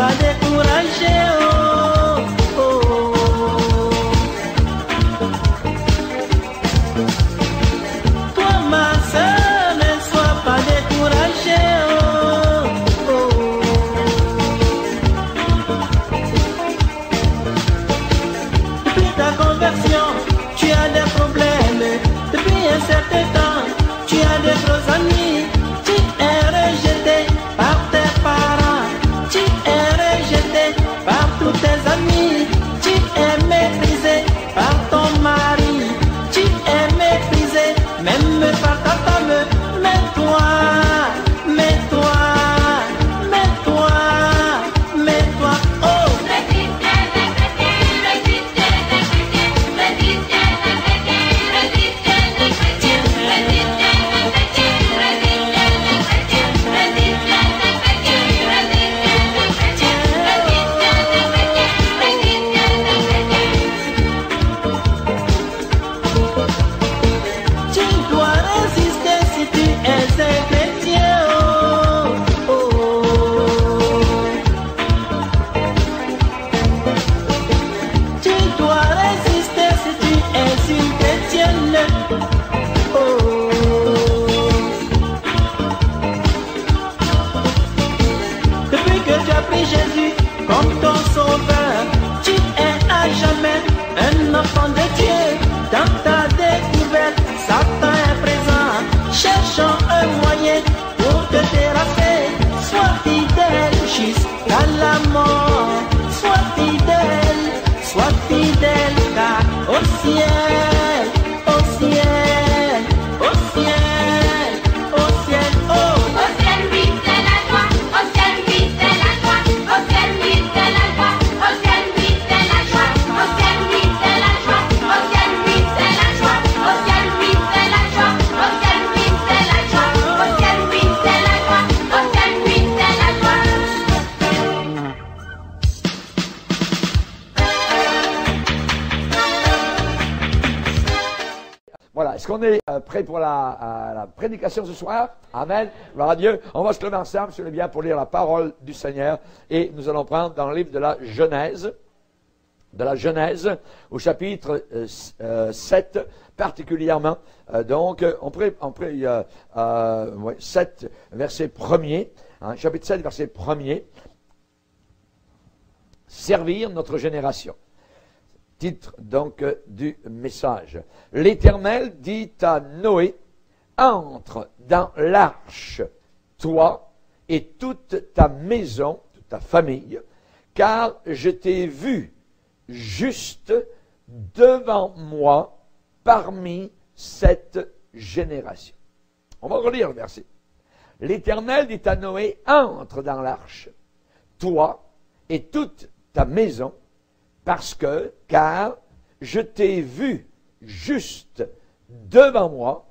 pas découragé. Oh, oh, oh. Toi ma sœur, ne sois pas découragé. Oh, oh. Depuis ta conversion, tu as des problèmes. Depuis un certain temps, tu as des gros amis. Tu es rejeté par tes parents. Tu es rejeté par tous tes amis. Tu es méprisé par ton mari. Tu es méprisé même par ta femme. Mais toi, mais toi, mais toi, mais toi, oh. Tu dois résister si tu es un chrétien. Oh, oh. Tu dois résister si tu es une chrétienne. Oh. Depuis que tu as pris Jésus comme ton sauveur, tu es à jamais un enfant de Dieu. Dans ta découverte, Satan est présent, cherchant un moyen pour te terrasser. Sois fidèle jusqu'à la mort. Sois fidèle, car au ciel, au ciel, au ciel, au ciel, oh. Au ciel, oui, c'est la joie. Au ciel, oui, c'est la joie. Au ciel, oui, c'est la joie. Au ciel, oui, c'est la joie. Au ciel, oui, c'est la joie. Au ciel, oui, c'est la joie. Au ciel, oui, c'est la joie. Au ciel, oui, c'est la joie. Au ciel, oui, c'est la joie. Au ciel, oui, c'est la joie. Voilà, est-ce qu'on est prêt pour la prédication ce soir? Amen, gloire à Dieu. On va se lever ensemble, si vous voulez bien, pour lire la parole du Seigneur. Et nous allons prendre dans le livre de la Genèse, au chapitre 7 particulièrement. Donc, on prie 7, verset 1er, chapitre 7, verset 1er. Servir notre génération. Titre donc du message. L'Éternel dit à Noé, entre dans l'arche, toi et toute ta maison, toute ta famille, car je t'ai vu juste devant moi parmi cette génération. On va relire le verset. L'Éternel dit à Noé, entre dans l'arche, toi et toute ta maison, car je t'ai vu juste devant moi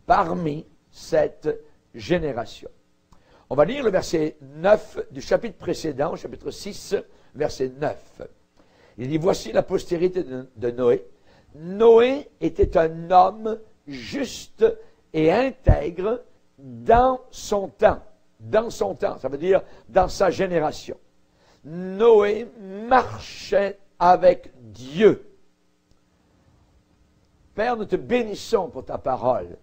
parmi cette génération. On va lire le verset 9 du chapitre précédent, chapitre 6, verset 9. Il dit, voici la postérité de Noé. Noé était un homme juste et intègre dans son temps. Dans son temps, ça veut dire dans sa génération. Noé marchait avec Dieu. Père, nous te bénissons pour ta parole.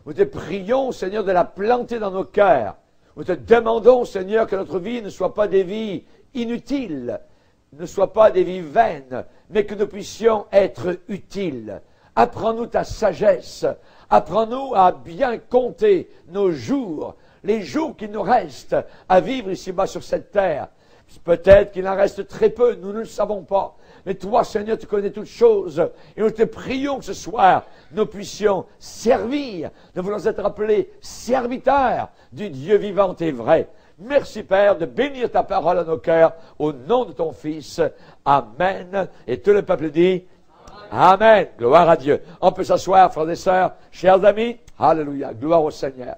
Nous te prions, Seigneur, de la planter dans nos cœurs. Nous te demandons, Seigneur, que notre vie ne soit pas des vies inutiles, ne soit pas des vies vaines, mais que nous puissions être utiles. Apprends-nous ta sagesse. Apprends-nous à bien compter nos jours, les jours qui nous restent à vivre ici-bas sur cette terre. Peut-être qu'il en reste très peu, nous ne le savons pas. Mais toi, Seigneur, tu connais toutes choses. Et nous te prions que ce soir, nous puissions servir. Nous voulons être appelés serviteurs du Dieu vivant et vrai. Merci, Père, de bénir ta parole à nos cœurs. Au nom de ton Fils. Amen. Et tout le peuple dit Amen. Gloire à Dieu. On peut s'asseoir, frères et sœurs, chers amis. Alléluia. Gloire au Seigneur.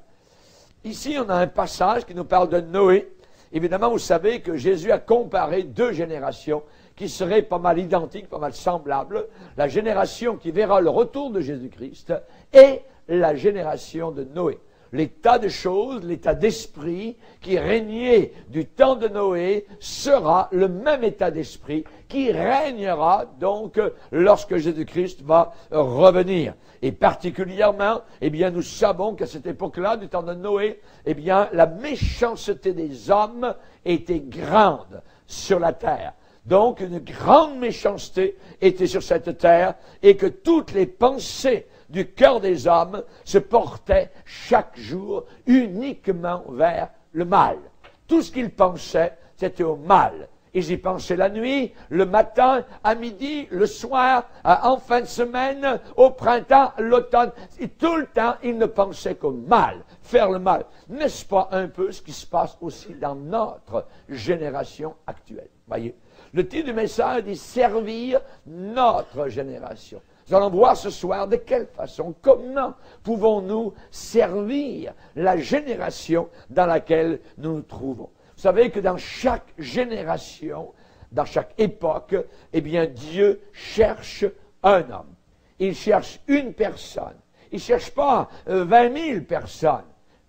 Ici, on a un passage qui nous parle de Noé. Évidemment, vous savez que Jésus a comparé deux générations qui seraient pas mal identiques, pas mal semblables. La génération qui verra le retour de Jésus-Christ et la génération de Noé. l'état de choses, l'état d'esprit qui régnait du temps de Noé sera le même état d'esprit qui régnera donc lorsque Jésus-Christ va revenir. Et particulièrement, eh bien, nous savons qu'à cette époque-là, du temps de Noé, eh bien, la méchanceté des hommes était grande sur la terre. Donc, une grande méchanceté était sur cette terre et que toutes les pensées du cœur des hommes se portaient chaque jour uniquement vers le mal. Tout ce qu'ils pensaient, c'était au mal. Ils y pensaient la nuit, le matin, à midi, le soir, en fin de semaine, au printemps, l'automne. Et tout le temps, ils ne pensaient qu'au mal, faire le mal. N'est-ce pas un peu ce qui se passe aussi dans notre génération actuelle? Voyez, le titre du message dit « Servir notre génération ». Nous allons voir ce soir de quelle façon, comment pouvons-nous servir la génération dans laquelle nous nous trouvons. Vous savez que dans chaque génération, dans chaque époque, eh bien, Dieu cherche un homme. Il cherche une personne. Il ne cherche pas 20 000 personnes.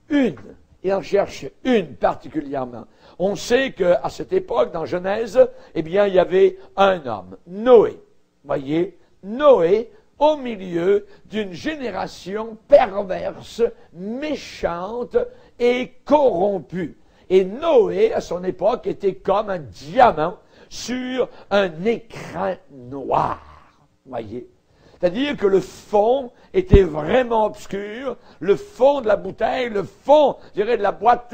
Une. Il en cherche une particulièrement. On sait qu'à cette époque, dans Genèse, eh bien, il y avait un homme, Noé. Voyez, Noé, au milieu d'une génération perverse, méchante et corrompue. Et Noé, à son époque, était comme un diamant sur un écran noir. Voyez. C'est-à-dire que le fond était vraiment obscur, le fond de la bouteille, le fond, je dirais, de la boîte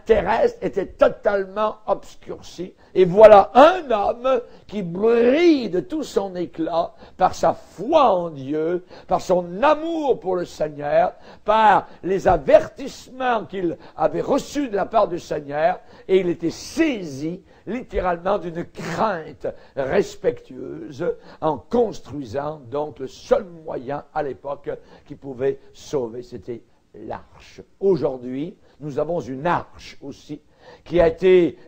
terrestre était totalement obscurci. Et voilà un homme qui brille de tout son éclat par sa foi en Dieu, par son amour pour le Seigneur, par les avertissements qu'il avait reçus de la part du Seigneur, et il était saisi littéralement d'une crainte respectueuse en construisant donc le seul moyen à l'époque qui pouvait sauver, c'était l'arche. Aujourd'hui, nous avons une arche aussi qui a été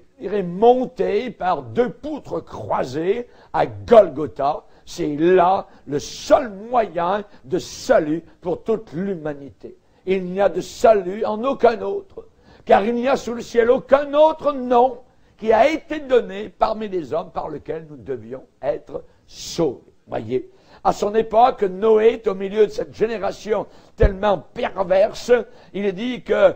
montée par 2 poutres croisées à Golgotha. C'est là le seul moyen de salut pour toute l'humanité. Il n'y a de salut en aucun autre, car il n'y a sous le ciel aucun autre nom qui a été donné parmi les hommes par lequel nous devions être sauvés. Voyez, à son époque, Noé est au milieu de cette génération tellement perverse. Il est dit que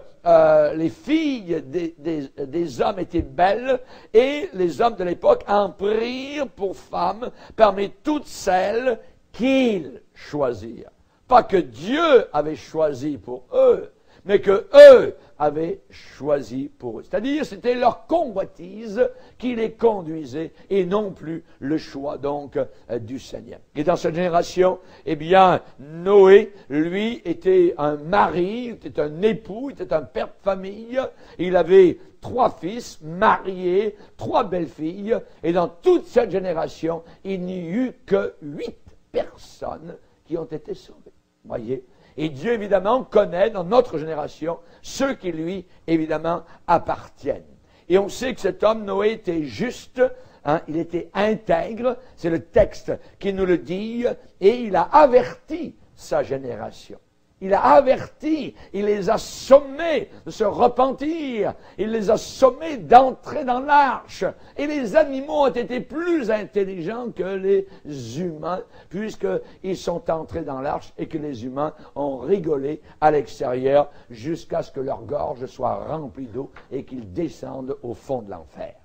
les filles des hommes étaient belles et les hommes de l'époque en prirent pour femmes parmi toutes celles qu'ils choisirent. Pas que Dieu avait choisi pour eux, mais que eux avaient choisi pour eux. C'est-à-dire, c'était leur convoitise qui les conduisait et non plus le choix donc du Seigneur. Et dans cette génération, eh bien, Noé, lui, était un mari, était un époux, était un père de famille. Il avait 3 fils mariés, 3 belles-filles, et dans toute cette génération, il n'y eut que 8 personnes qui ont été sauvées. Voyez? Et Dieu, évidemment, connaît dans notre génération ceux qui lui, évidemment, appartiennent. Et on sait que cet homme, Noé, était juste, il était intègre, c'est le texte qui nous le dit, et il a averti sa génération. Il a averti, il les a sommés de se repentir, il les a sommés d'entrer dans l'arche. Et les animaux ont été plus intelligents que les humains, puisqu'ils sont entrés dans l'arche et que les humains ont rigolé à l'extérieur jusqu'à ce que leur gorge soit remplie d'eau et qu'ils descendent au fond de l'enfer.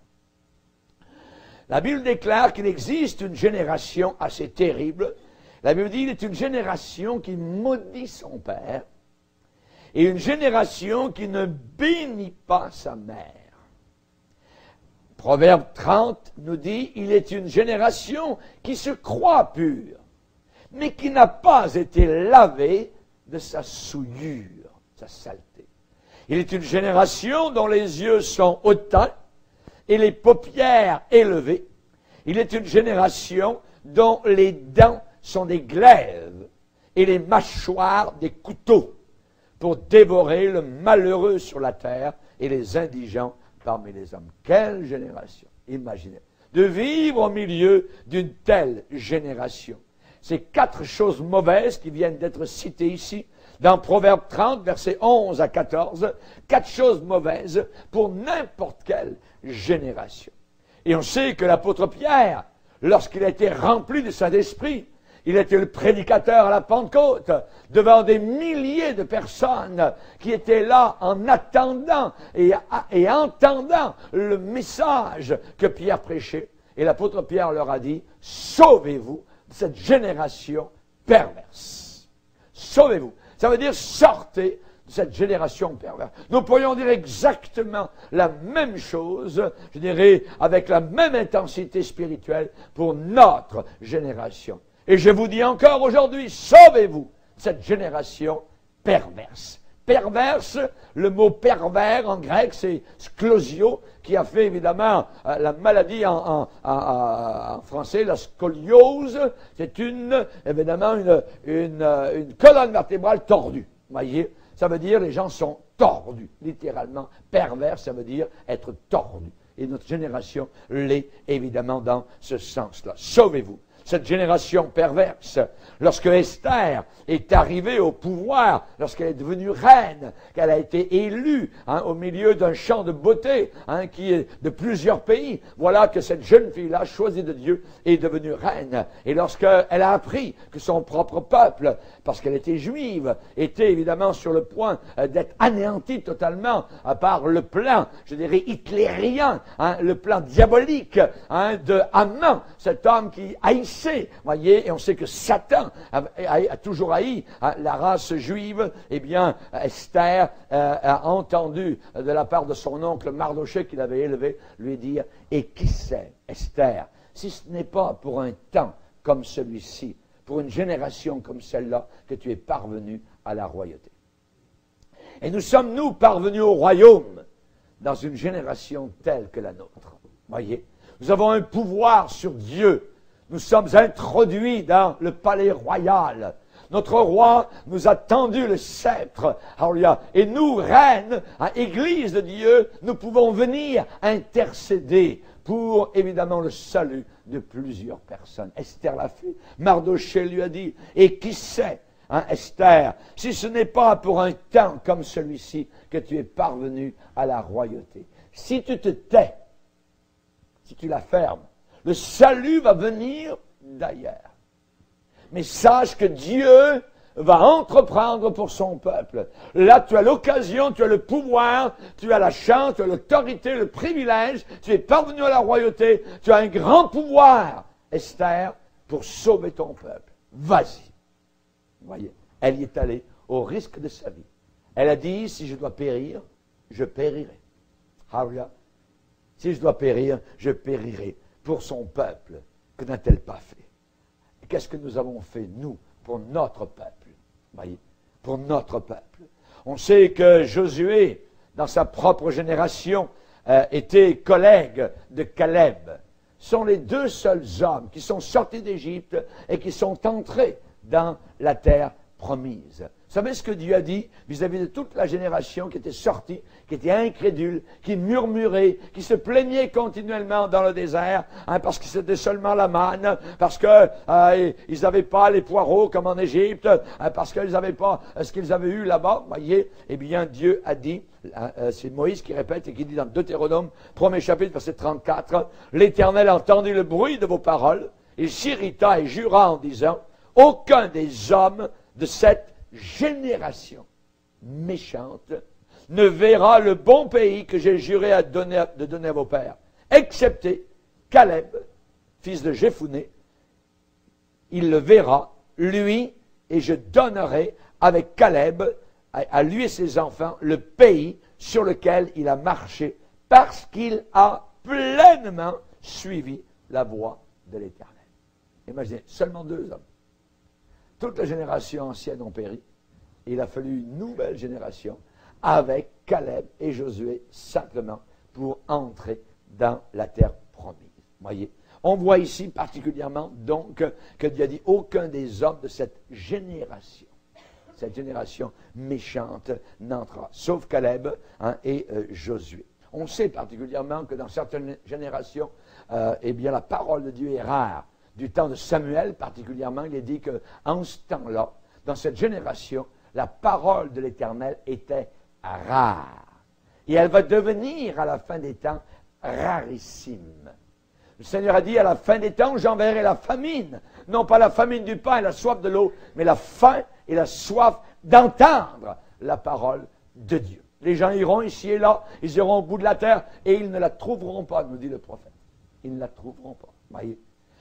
La Bible déclare qu'il existe une génération assez terrible. La Bible dit qu'il est une génération qui maudit son père et une génération qui ne bénit pas sa mère. Proverbe 30 nous dit il est une génération qui se croit pure, mais qui n'a pas été lavée de sa souillure, sa saleté. Il est une génération dont les yeux sont hautains et les paupières élevées. Il est une génération dont les dents sont des glaives et les mâchoires des couteaux pour dévorer le malheureux sur la terre et les indigents parmi les hommes. Quelle génération! Imaginez, de vivre au milieu d'une telle génération. Ces 4 choses mauvaises qui viennent d'être citées ici dans Proverbe 30, versets 11 à 14, 4 choses mauvaises pour n'importe quelle génération. Et on sait que l'apôtre Pierre, lorsqu'il a été rempli du Saint-Esprit, il était le prédicateur à la Pentecôte, devant des milliers de personnes qui étaient là en attendant et entendant le message que Pierre prêchait. Et l'apôtre Pierre leur a dit, sauvez-vous de cette génération perverse. Sauvez-vous. Ça veut dire sortez de cette génération perverse. Nous pourrions dire exactement la même chose, je dirais, avec la même intensité spirituelle pour notre génération. Et je vous dis encore aujourd'hui, sauvez-vous de cette génération perverse. Perverse, le mot pervers en grec, c'est sclosio, qui a fait évidemment la maladie en français, la scoliose. C'est évidemment une colonne vertébrale tordue. Vous voyez, ça veut dire les gens sont tordus, littéralement. Pervers, ça veut dire être tordu. Et notre génération l'est évidemment dans ce sens-là. Sauvez-vous. Cette génération perverse, lorsque Esther est arrivée au pouvoir, lorsqu'elle est devenue reine, qu'elle a été élue au milieu d'un champ de beauté qui est de plusieurs pays, voilà que cette jeune fille-là, choisie de Dieu, est devenue reine. Et lorsqu'elle a appris que son propre peuple, parce qu'elle était juive, était évidemment sur le point d'être anéanti totalement par le plan, je dirais, hitlérien, le plan diabolique de Haman, cet homme qui haïssait, voyez, et on sait que Satan a toujours haï la race juive. Eh bien, Esther a entendu de la part de son oncle Mardochée qu'il avait élevé, lui dire, et qui sait, Esther, si ce n'est pas pour un temps comme celui-ci, pour une génération comme celle-là, que tu es parvenu à la royauté. Et nous sommes, nous, parvenus au royaume dans une génération telle que la nôtre. Voyez, nous avons un pouvoir sur Dieu. Nous sommes introduits dans le palais royal. Notre roi nous a tendu le sceptre. Alléluia. Et nous, reines, Église de Dieu, nous pouvons venir intercéder pour, évidemment, le salut de plusieurs personnes. Esther l'a fait. Mardochée lui a dit, et qui sait, Esther, si ce n'est pas pour un temps comme celui-ci que tu es parvenu à la royauté. Si tu te tais, si tu la fermes, le salut va venir d'ailleurs. Mais sache que Dieu va entreprendre pour son peuple. Là, tu as l'occasion, tu as le pouvoir, tu as la chance, tu as l'autorité, le privilège, tu es parvenu à la royauté, tu as un grand pouvoir, Esther, pour sauver ton peuple. Vas-y. Vous voyez, elle y est allée au risque de sa vie. Elle a dit, si je dois périr, je périrai. Alléluia. Si je dois périr, je périrai. Pour son peuple, que n'a-t-elle pas fait? Et qu'est-ce que nous avons fait, nous, pour notre peuple? Voyez, pour notre peuple. On sait que Josué, dans sa propre génération, était collègue de Caleb. Ce sont les deux seuls hommes qui sont sortis d'Égypte et qui sont entrés dans la terre promise. Vous savez ce que Dieu a dit vis-à-vis de toute la génération qui était sortie, qui était incrédule, qui murmurait, qui se plaignait continuellement dans le désert, parce que c'était seulement la manne, parce qu'ils n'avaient pas les poireaux comme en Égypte, parce qu'ils n'avaient pas ce qu'ils avaient eu là-bas, voyez, eh bien Dieu a dit, c'est Moïse qui répète et qui dit dans Deutéronome, 1er chapitre, verset 34, « L'Éternel entendit le bruit de vos paroles, il s'irrita et jura en disant, « Aucun des hommes de cette génération méchante ne verra le bon pays que j'ai juré de donner à vos pères, excepté Caleb, fils de Jephuné. Il le verra, lui, et je donnerai avec Caleb, à lui et ses enfants, le pays sur lequel il a marché, parce qu'il a pleinement suivi la voie de l'Éternel. » Imaginez, seulement 2 hommes. Toute la génération ancienne ont péri. Il a fallu une nouvelle génération avec Caleb et Josué simplement pour entrer dans la terre promise. Voyez, on voit ici particulièrement donc que Dieu a dit aucun des hommes de cette génération méchante n'entrera, sauf Caleb et Josué. On sait particulièrement que dans certaines générations, eh bien la parole de Dieu est rare. Du temps de Samuel particulièrement, il est dit qu'en ce temps-là, dans cette génération, La parole de l'Éternel était rare. Et elle va devenir, à la fin des temps, rarissime. Le Seigneur a dit, à la fin des temps, j'enverrai la famine. Non pas la famine du pain et la soif de l'eau, mais la faim et la soif d'entendre la parole de Dieu. Les gens iront ici et là, ils iront au bout de la terre et ils ne la trouveront pas, nous dit le prophète. Ils ne la trouveront pas. Voyez?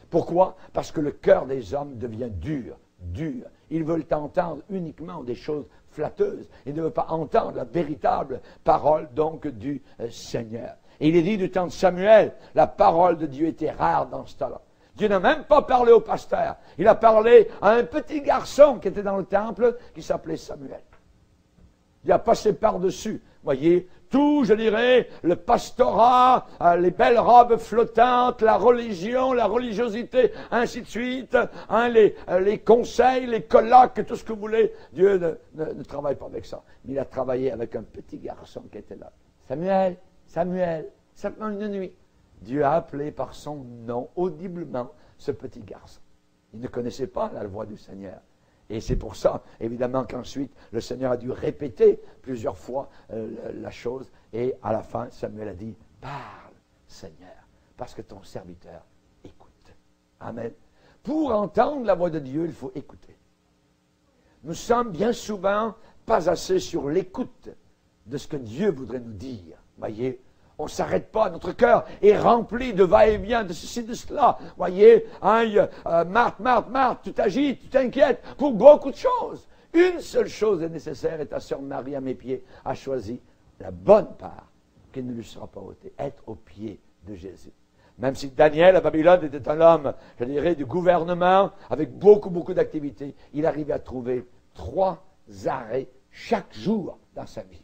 Pourquoi? Parce que le cœur des hommes devient dur, dur. Ils veulent entendre uniquement des choses flatteuses. Ils ne veulent pas entendre la véritable parole donc du Seigneur. Et il est dit du temps de Samuel, la parole de Dieu était rare dans ce temps-là. Dieu n'a même pas parlé au pasteur. Il a parlé à un petit garçon qui était dans le temple, qui s'appelait Samuel. Il a passé par-dessus, voyez, tout, je dirais, le pastorat, les belles robes flottantes, la religion, la religiosité, ainsi de suite, les conseils, les colloques, tout ce que vous voulez. Dieu ne travaille pas avec ça. Mais il a travaillé avec un petit garçon qui était là. Samuel, Samuel, simplement une nuit. Dieu a appelé par son nom, audiblement, ce petit garçon. Il ne connaissait pas la voix du Seigneur. Et c'est pour ça, évidemment, qu'ensuite, le Seigneur a dû répéter plusieurs fois la chose. Et à la fin, Samuel a dit, parle, Seigneur, parce que ton serviteur écoute. Amen. Pour entendre la voix de Dieu, il faut écouter. Nous sommes bien souvent pas assez sur l'écoute de ce que Dieu voudrait nous dire. Voyez, on ne s'arrête pas, notre cœur est rempli de va-et-vient, de ceci, de cela. Voyez, Marthe, tu t'agites, tu t'inquiètes pour beaucoup de choses. Une seule chose est nécessaire et ta sœur Marie à mes pieds a choisi la bonne part qui ne lui sera pas ôtée, être aux pieds de Jésus. Même si Daniel à Babylone était un homme, je dirais, du gouvernement, avec beaucoup d'activités, il arrivait à trouver 3 arrêts chaque jour dans sa vie.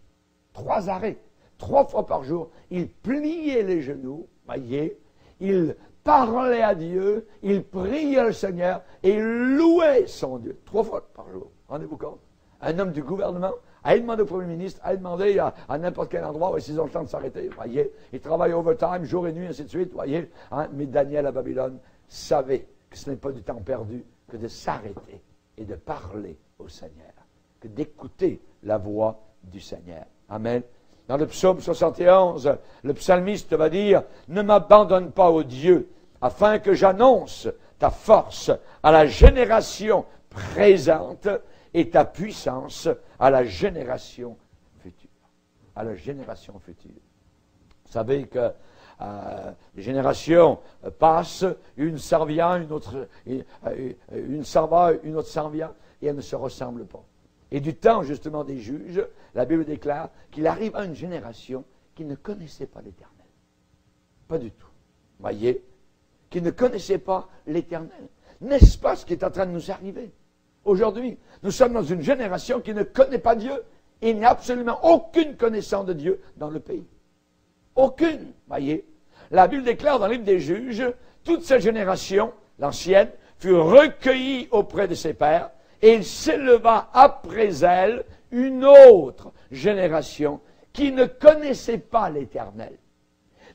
3 arrêts. 3 fois par jour, il pliait les genoux, voyez, il parlait à Dieu, il priait le Seigneur et il louait son Dieu. 3 fois par jour, rendez-vous compte? Un homme du gouvernement a demandé au Premier ministre, a demandé à n'importe quel endroit, s'ils ont le temps de s'arrêter, voyez, il travaille overtime, jour et nuit, ainsi de suite, voyez, hein? Mais Daniel à Babylone savait que ce n'est pas du temps perdu que de s'arrêter et de parler au Seigneur, que d'écouter la voix du Seigneur. Amen. Dans le psaume 71, le psalmiste va dire « Ne m'abandonne pas, ô Dieu, afin que j'annonce ta force à la génération présente et ta puissance à la génération future. » À la génération future. Vous savez que les générations passent, une s'en vient, une s'en va, une autre s'en vient, et elles ne se ressemblent pas. Et du temps, justement, des juges, la Bible déclare qu'il arrive à une génération qui ne connaissait pas l'Éternel. Pas du tout. Voyez, qui ne connaissait pas l'Éternel. N'est-ce pas ce qui est en train de nous arriver? Aujourd'hui, nous sommes dans une génération qui ne connaît pas Dieu. Et il n'y a absolument aucune connaissance de Dieu dans le pays. Aucune. Voyez, la Bible déclare dans le livre des juges, toute cette génération, l'ancienne, fut recueillie auprès de ses pères. Et il s'éleva après elle une autre génération qui ne connaissait pas l'Éternel,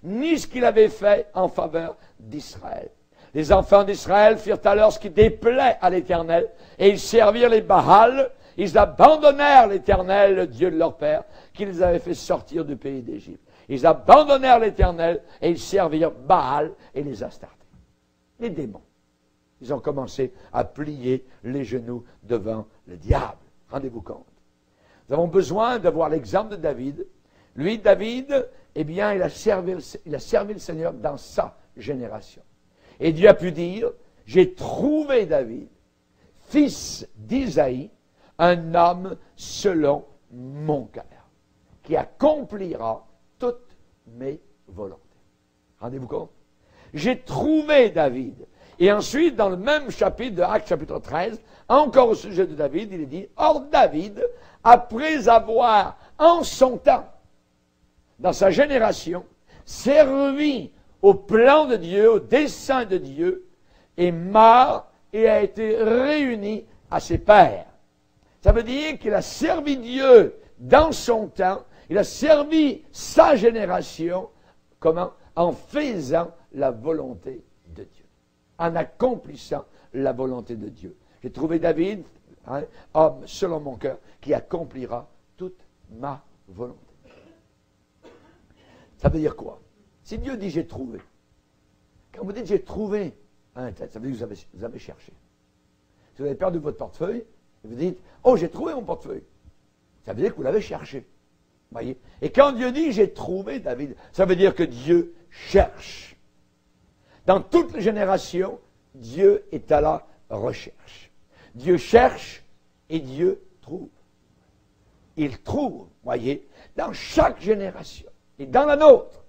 ni ce qu'il avait fait en faveur d'Israël. Les enfants d'Israël firent alors ce qui déplaît à l'Éternel, et ils servirent les Baals, ils abandonnèrent l'Éternel, le Dieu de leur père, qui les avait fait sortir du pays d'Égypte. Ils abandonnèrent l'Éternel, et ils servirent Baal et les Astartés, les démons. Ils ont commencé à plier les genoux devant le diable. Rendez-vous compte. Nous avons besoin de voir l'exemple de David. Lui, David, eh bien, il a servi le Seigneur dans sa génération. Et Dieu a pu dire, j'ai trouvé David, fils d'Isaïe, un homme selon mon cœur, qui accomplira toutes mes volontés. Rendez-vous compte? J'ai trouvé David. Et ensuite, dans le même chapitre de Actes, chapitre 13, encore au sujet de David, il est dit, or David, après avoir, en son temps, dans sa génération, servi au plan de Dieu, au dessein de Dieu, est mort et a été réuni à ses pères. Ça veut dire qu'il a servi Dieu dans son temps, il a servi sa génération, comment? En faisant la volonté de Dieu. En accomplissant la volonté de Dieu. J'ai trouvé David, hein, homme selon mon cœur, qui accomplira toute ma volonté. Ça veut dire quoi? Si Dieu dit j'ai trouvé, quand vous dites j'ai trouvé un tel, ça veut dire que vous avez cherché. Si vous avez perdu votre portefeuille, et vous dites oh j'ai trouvé mon portefeuille, ça veut dire que vous l'avez cherché. Voyez? Et quand Dieu dit j'ai trouvé David, ça veut dire que Dieu cherche. Dans toutes les générations, Dieu est à la recherche. Dieu cherche et Dieu trouve. Il trouve, voyez, dans chaque génération et dans la nôtre.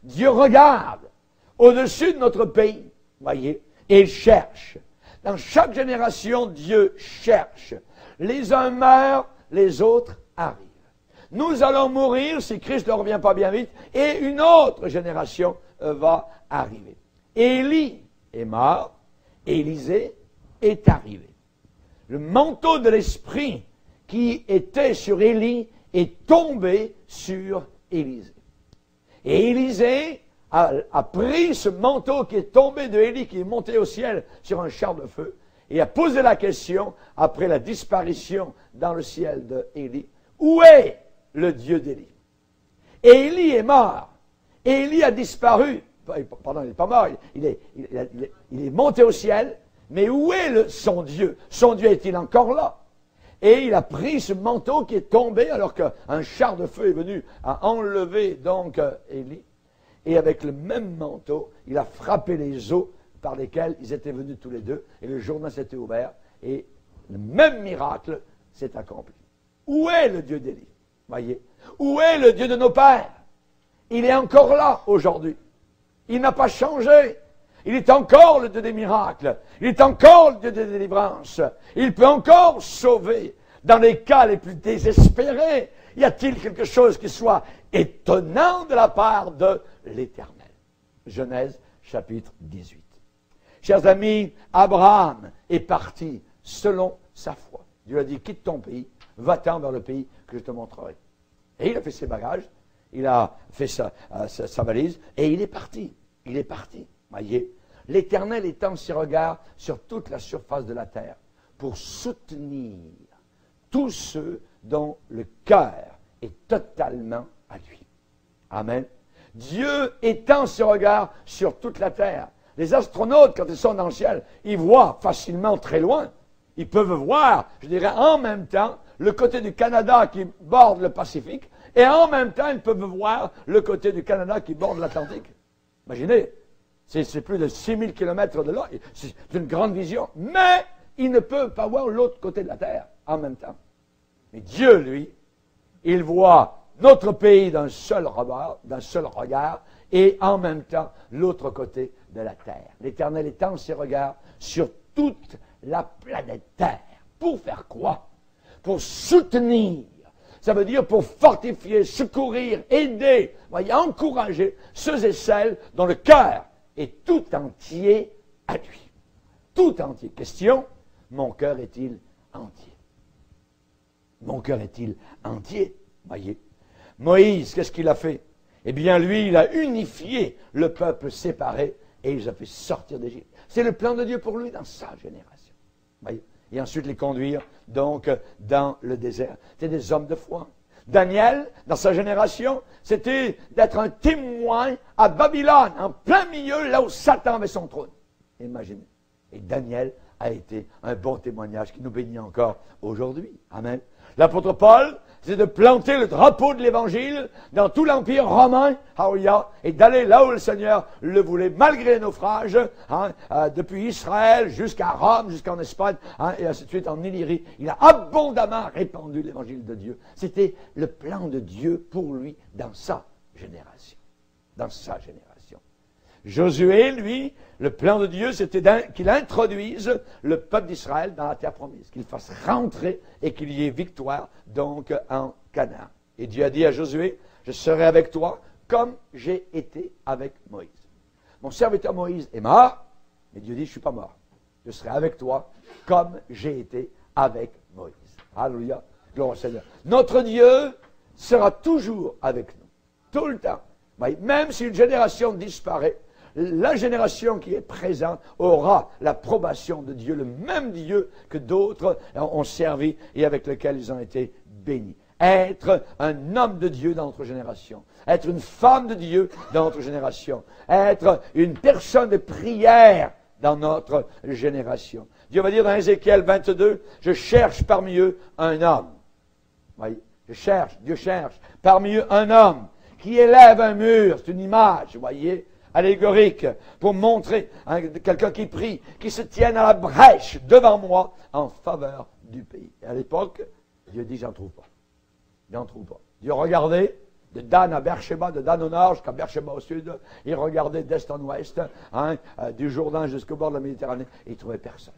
Dieu regarde au-dessus de notre pays, voyez, et il cherche. Dans chaque génération, Dieu cherche. Les uns meurent, les autres arrivent. Nous allons mourir si Christ ne revient pas bien vite, et une autre génération va arriver. Élie est mort, Élisée est arrivé. Le manteau de l'Esprit qui était sur Élie est tombé sur Élisée. Et Élisée a pris ce manteau qui est tombé de Élie, qui est monté au ciel sur un char de feu, et a posé la question, après la disparition dans le ciel de Élie, où est le Dieu d'Élie? Et Élie est mort. Et Élie a disparu. Pardon, il n'est pas mort. Il est monté au ciel. Mais où est son Dieu? Son Dieu est-il encore là? Et il a pris ce manteau qui est tombé alors qu'un char de feu est venu à enlever donc Élie. Et avec le même manteau, il a frappé les eaux par lesquelles ils étaient venus tous les deux. Et le Jourdain s'était ouvert. Et le même miracle s'est accompli. Où est le Dieu d'Élie? Voyez? Où est le Dieu de nos pères? Il est encore là aujourd'hui. Il n'a pas changé. Il est encore le Dieu des miracles. Il est encore le Dieu des délivrances. Il peut encore sauver dans les cas les plus désespérés. Y a-t-il quelque chose qui soit étonnant de la part de l'Éternel? Genèse chapitre 18. Chers amis, Abraham est parti selon sa foi. Dieu a dit, quitte ton pays, va-t'en vers le pays que je te montrerai. Et il a fait ses bagages, il a fait sa valise, et il est parti. Il est parti. Voyez, l'Éternel étend ses regards sur toute la surface de la terre pour soutenir tous ceux dont le cœur est totalement à lui. Amen. Dieu étend ses regards sur toute la terre. Les astronautes, quand ils sont dans le ciel, ils voient facilement très loin. Ils peuvent voir, je dirais, en même temps, le côté du Canada qui borde le Pacifique, et en même temps, ils peuvent voir le côté du Canada qui borde l'Atlantique. Imaginez, c'est plus de 6000 km de là, c'est une grande vision, mais ils ne peuvent pas voir l'autre côté de la terre en même temps. Mais Dieu, lui, il voit notre pays d'un seul regard, et en même temps l'autre côté de la terre. L'Éternel étend ses regards sur toute la planète Terre. Pour faire quoi? Pour soutenir. Ça veut dire pour fortifier, secourir, aider, voyez, encourager ceux et celles dont le cœur est tout entier à lui. Tout entier. Question, mon cœur est-il entier? Mon cœur est-il entier? Voyez. Moïse, qu'est-ce qu'il a fait? Eh bien, lui, il a unifié le peuple séparé et il les a fait sortir d'Égypte. C'est le plan de Dieu pour lui dans sa génération. Voyez. Et ensuite les conduire, donc, dans le désert. C'était des hommes de foi. Daniel, dans sa génération, c'était d'être un témoin à Babylone, en plein milieu, là où Satan avait son trône. Imaginez. Et Daniel a été un bon témoignage qui nous bénit encore aujourd'hui. Amen. L'apôtre Paul, c'est de planter le drapeau de l'Évangile dans tout l'Empire romain, et d'aller là où le Seigneur le voulait, malgré les naufrages, depuis Israël jusqu'à Rome, jusqu'en Espagne, et ainsi de suite en Illyrie. Il a abondamment répandu l'Évangile de Dieu. C'était le plan de Dieu pour lui dans sa génération. Dans sa génération. Josué, lui, le plan de Dieu, c'était qu'il introduise le peuple d'Israël dans la terre promise, qu'il fasse rentrer et qu'il y ait victoire, donc, en Canaan. Et Dieu a dit à Josué, je serai avec toi comme j'ai été avec Moïse. Mon serviteur Moïse est mort, mais Dieu dit, je ne suis pas mort. Je serai avec toi comme j'ai été avec Moïse. Alléluia, gloire au Seigneur. Notre Dieu sera toujours avec nous, tout le temps. Même si une génération disparaît, la génération qui est présente aura l'approbation de Dieu, le même Dieu que d'autres ont servi et avec lequel ils ont été bénis. Être un homme de Dieu dans notre génération, être une femme de Dieu dans notre génération, être une personne de prière dans notre génération. Dieu va dire dans Ézéchiel 22, je cherche parmi eux un homme. Voyez, Dieu cherche parmi eux un homme qui élève un mur, c'est une image, vous voyez, allégorique, pour montrer quelqu'un qui prie, qui se tienne à la brèche devant moi en faveur du pays. Et à l'époque, Dieu dit, j'en trouve pas. J'en trouve pas. Dieu regardait de Dan à Beersheba, de Dan au nord jusqu'à Beersheba au sud, il regardait d'est en ouest, du Jourdain jusqu'au bord de la Méditerranée, et il ne trouvait personne.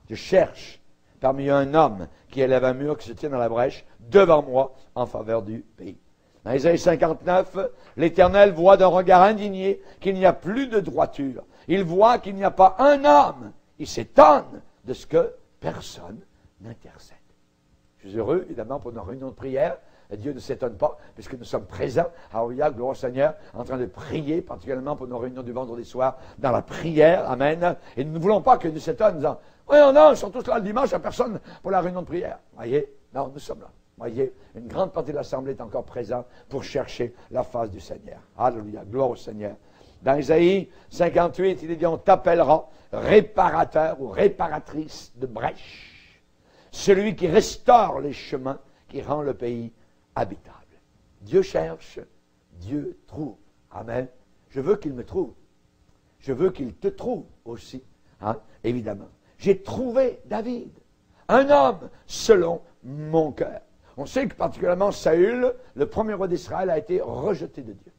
Je cherche parmi eux un homme qui élève un mur, qui se tienne à la brèche devant moi en faveur du pays. Dans Ésaïe 59, l'Éternel voit d'un regard indigné qu'il n'y a plus de droiture. Il voit qu'il n'y a pas un homme. Il s'étonne de ce que personne n'intercède. Je suis heureux, évidemment, pour nos réunions de prière. Dieu ne s'étonne pas, puisque nous sommes présents, alléluia, gloire au Seigneur, en train de prier, particulièrement pour nos réunions du vendredi soir, dans la prière, amen. Et nous ne voulons pas que nous s'étonnent en disant, oui, non, ils sont tous là le dimanche, il n'y a personne pour la réunion de prière. Voyez, non, nous sommes là. Voyez, une grande partie de l'Assemblée est encore présente pour chercher la face du Seigneur. Alléluia, gloire au Seigneur. Dans Ésaïe 58, il est dit, on t'appellera réparateur ou réparatrice de brèche. Celui qui restaure les chemins, qui rend le pays habitable. Dieu cherche, Dieu trouve. Amen. Je veux qu'il me trouve. Je veux qu'il te trouve aussi. Évidemment. J'ai trouvé David, un homme selon mon cœur. On sait que particulièrement Saül, le premier roi d'Israël, a été rejeté de Dieu.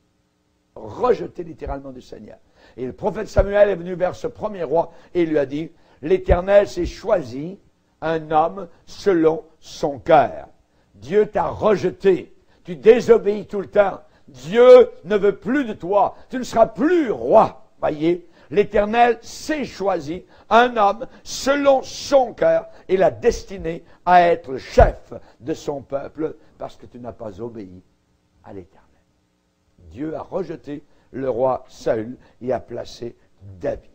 Rejeté littéralement du Seigneur. Et le prophète Samuel est venu vers ce premier roi et il lui a dit, l'Éternel s'est choisi un homme selon son cœur. Dieu t'a rejeté. Tu désobéis tout le temps. Dieu ne veut plus de toi. Tu ne seras plus roi. Voyez, l'Éternel s'est choisi un homme selon son cœur et l'a destiné à être le chef de son peuple parce que tu n'as pas obéi à l'Éternel. Dieu a rejeté le roi Saül et a placé David.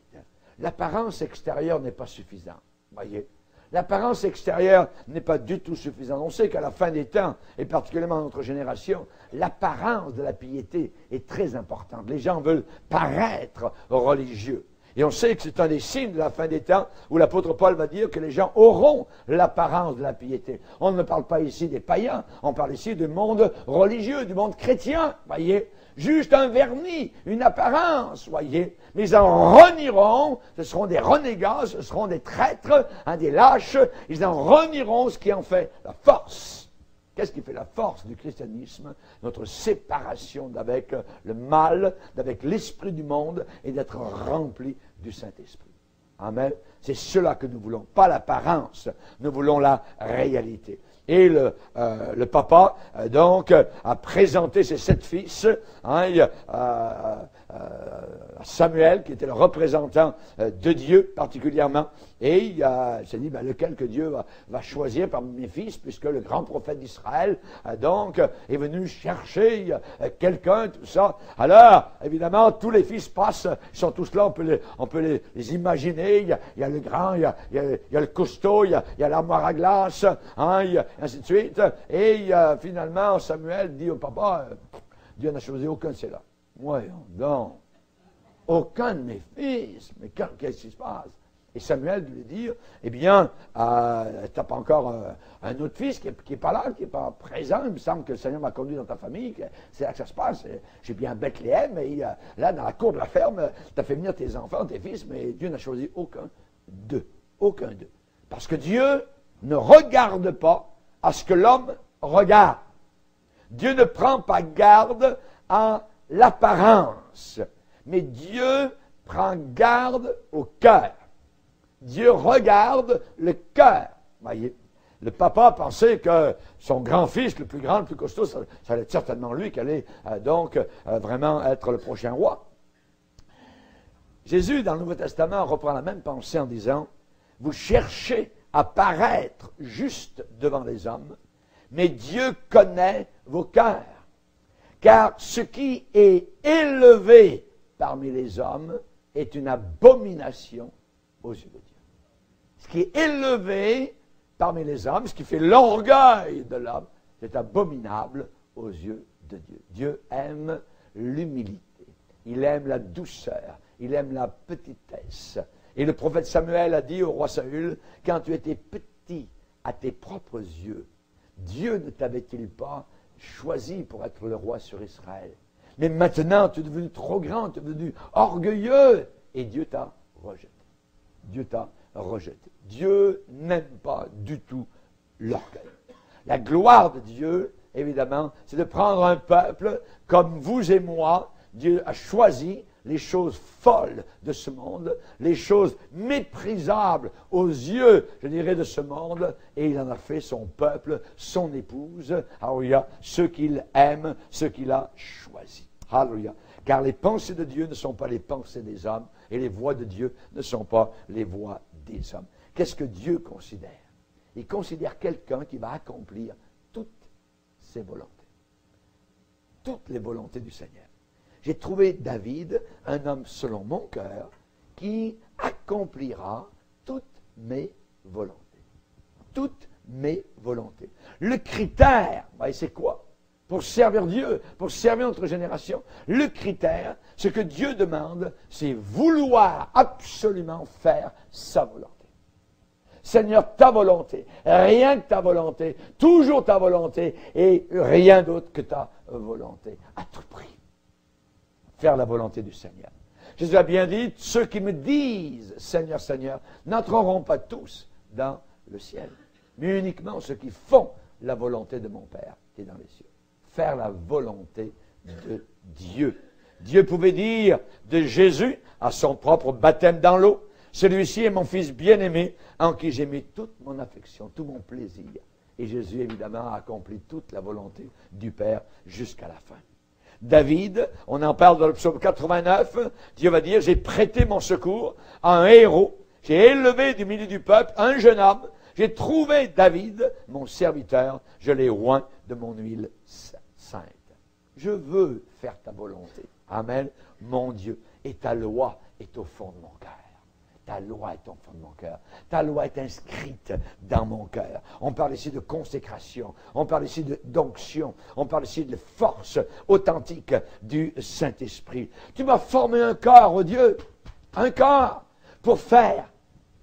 L'apparence extérieure n'est pas suffisante. Voyez, l'apparence extérieure n'est pas du tout suffisante. On sait qu'à la fin des temps, et particulièrement dans notre génération, l'apparence de la piété est très importante. Les gens veulent paraître religieux. Et on sait que c'est un des signes de la fin des temps où l'apôtre Paul va dire que les gens auront l'apparence de la piété. On ne parle pas ici des païens, on parle ici du monde religieux, du monde chrétien, voyez. Juste un vernis, une apparence, voyez. Mais ils en renieront, ce seront des renégats, ce seront des traîtres, des lâches. Ils en renieront ce qui en fait la force. Qu'est-ce qui fait la force du christianisme? Notre séparation d'avec le mal, d'avec l'esprit du monde et d'être rempli du Saint-Esprit. Amen. C'est cela que nous voulons, pas l'apparence, nous voulons la réalité. Et le papa, donc, a présenté ses 7 fils Samuel, qui était le représentant de Dieu particulièrement, et il s'est dit, lequel que Dieu va choisir parmi mes fils, puisque le grand prophète d'Israël, donc, est venu chercher quelqu'un, tout ça. Alors, évidemment, tous les fils passent, ils sont tous là, on peut les imaginer, il y a le grand, il y a le costaud, il y a l'armoire à glace, ainsi de suite, et finalement, Samuel dit au papa, Dieu n'a choisi aucun de ceux-là. Voyons donc, aucun de mes fils, mais qu'est-ce qui se passe? Et Samuel lui dit, eh bien, tu n'as pas encore un autre fils qui n'est pas là, qui n'est pas présent. Il me semble que le Seigneur m'a conduit dans ta famille, c'est là que ça se passe. J'ai bien Bethléem, et là, dans la cour de la ferme, tu as fait venir tes enfants, tes fils, mais Dieu n'a choisi aucun d'eux. Aucun d'eux. Parce que Dieu ne regarde pas à ce que l'homme regarde. Dieu ne prend pas garde à l'apparence, mais Dieu prend garde au cœur. Dieu regarde le cœur. Voyez, le papa pensait que son grand-fils, le plus grand, le plus costaud, ça allait être certainement lui qui allait donc vraiment être le prochain roi. Jésus, dans le Nouveau Testament, reprend la même pensée en disant, vous cherchez à paraître juste devant les hommes, mais Dieu connaît vos cœurs. Car ce qui est élevé parmi les hommes est une abomination aux yeux de Dieu. Ce qui est élevé parmi les hommes, ce qui fait l'orgueil de l'homme, c'est abominable aux yeux de Dieu. Dieu aime l'humilité. Il aime la douceur. Il aime la petitesse. Et le prophète Samuel a dit au roi Saül, quand tu étais petit à tes propres yeux, Dieu ne t'avait-il pas choisi pour être le roi sur Israël? Mais maintenant, tu es devenu trop grand, tu es devenu orgueilleux, et Dieu t'a rejeté. Dieu t'a rejeté. Dieu n'aime pas du tout l'orgueil. La gloire de Dieu, évidemment, c'est de prendre un peuple comme vous et moi. Dieu a choisi les choses folles de ce monde, les choses méprisables aux yeux, je dirais, de ce monde, et il en a fait son peuple, son épouse, alléluia, ceux qu'il aime, ceux qu'il a choisis. Alléluia. Car les pensées de Dieu ne sont pas les pensées des hommes, et les voies de Dieu ne sont pas les voies des hommes. Qu'est-ce que Dieu considère? Il considère quelqu'un qui va accomplir toutes ses volontés. Toutes les volontés du Seigneur. J'ai trouvé David, un homme selon mon cœur, qui accomplira toutes mes volontés. Toutes mes volontés. Le critère, c'est quoi? Pour servir Dieu, pour servir notre génération, le critère, ce que Dieu demande, c'est vouloir absolument faire sa volonté. Seigneur, ta volonté, rien que ta volonté, toujours ta volonté, et rien d'autre que ta volonté, à tout prix. Faire la volonté du Seigneur. Jésus a bien dit, ceux qui me disent, Seigneur, Seigneur, n'entreront pas tous dans le ciel, mais uniquement ceux qui font la volonté de mon Père qui est dans les cieux. Faire la volonté de Dieu. Dieu pouvait dire de Jésus, à son propre baptême dans l'eau, celui-ci est mon Fils bien-aimé, en qui j'ai mis toute mon affection, tout mon plaisir. Et Jésus, évidemment, a accompli toute la volonté du Père jusqu'à la fin. David, on en parle dans le psaume 89, Dieu va dire, j'ai prêté mon secours à un héros, j'ai élevé du milieu du peuple un jeune homme, j'ai trouvé David, mon serviteur, je l'ai oint de mon huile sainte. Je veux faire ta volonté. Amen, mon Dieu, et ta loi est au fond de mon cœur. Ta loi est au fond de mon cœur. Ta loi est inscrite dans mon cœur. On parle ici de consécration. On parle ici d'onction. On parle ici de force authentique du Saint-Esprit. Tu m'as formé un corps, oh Dieu, un corps pour faire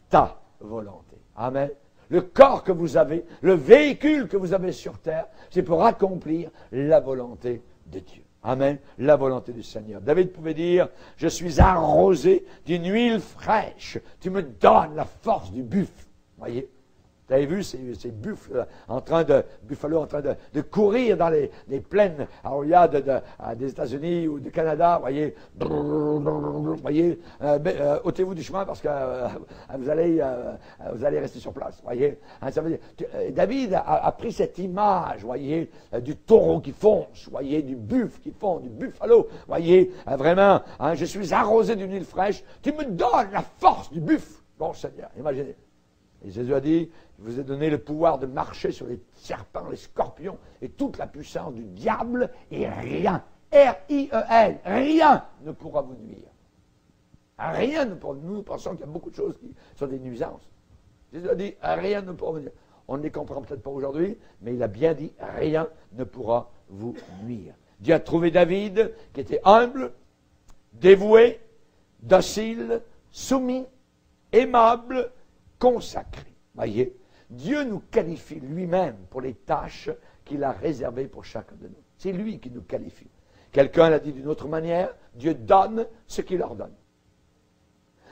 ta volonté. Amen. Le corps que vous avez, le véhicule que vous avez sur terre, c'est pour accomplir la volonté de Dieu. Amen. La volonté du Seigneur. David pouvait dire, je suis arrosé d'une huile fraîche. Tu me donnes la force du buffle. Voyez? Vous avez vu ces buffles buffalo en train de courir dans les plaines des États-Unis ou du Canada. Voyez? Voyez? Ôtez-vous du chemin parce que vous allez rester sur place. Voyez? Ça veut dire, David a pris cette image, voyez, du taureau qui fonce, voyez, du buffle qui fonce, du buffalo. Voyez? Vraiment, je suis arrosé d'une huile fraîche. Tu me donnes la force du buffle. Bon Seigneur, imaginez. Et Jésus a dit, je vous ai donné le pouvoir de marcher sur les serpents, les scorpions et toute la puissance du diable et rien, R-I-E-L, rien ne pourra vous nuire. Rien ne pourra. Nous pensons qu'il y a beaucoup de choses qui sont des nuisances. Jésus a dit, rien ne pourra vous nuire. On ne les comprend peut-être pas aujourd'hui, mais il a bien dit, rien ne pourra vous nuire. Dieu a trouvé David qui était humble, dévoué, docile, soumis, aimable, consacré. Voyez, Dieu nous qualifie lui-même pour les tâches qu'il a réservées pour chacun de nous. C'est lui qui nous qualifie. Quelqu'un l'a dit d'une autre manière, Dieu donne ce qu'il ordonne.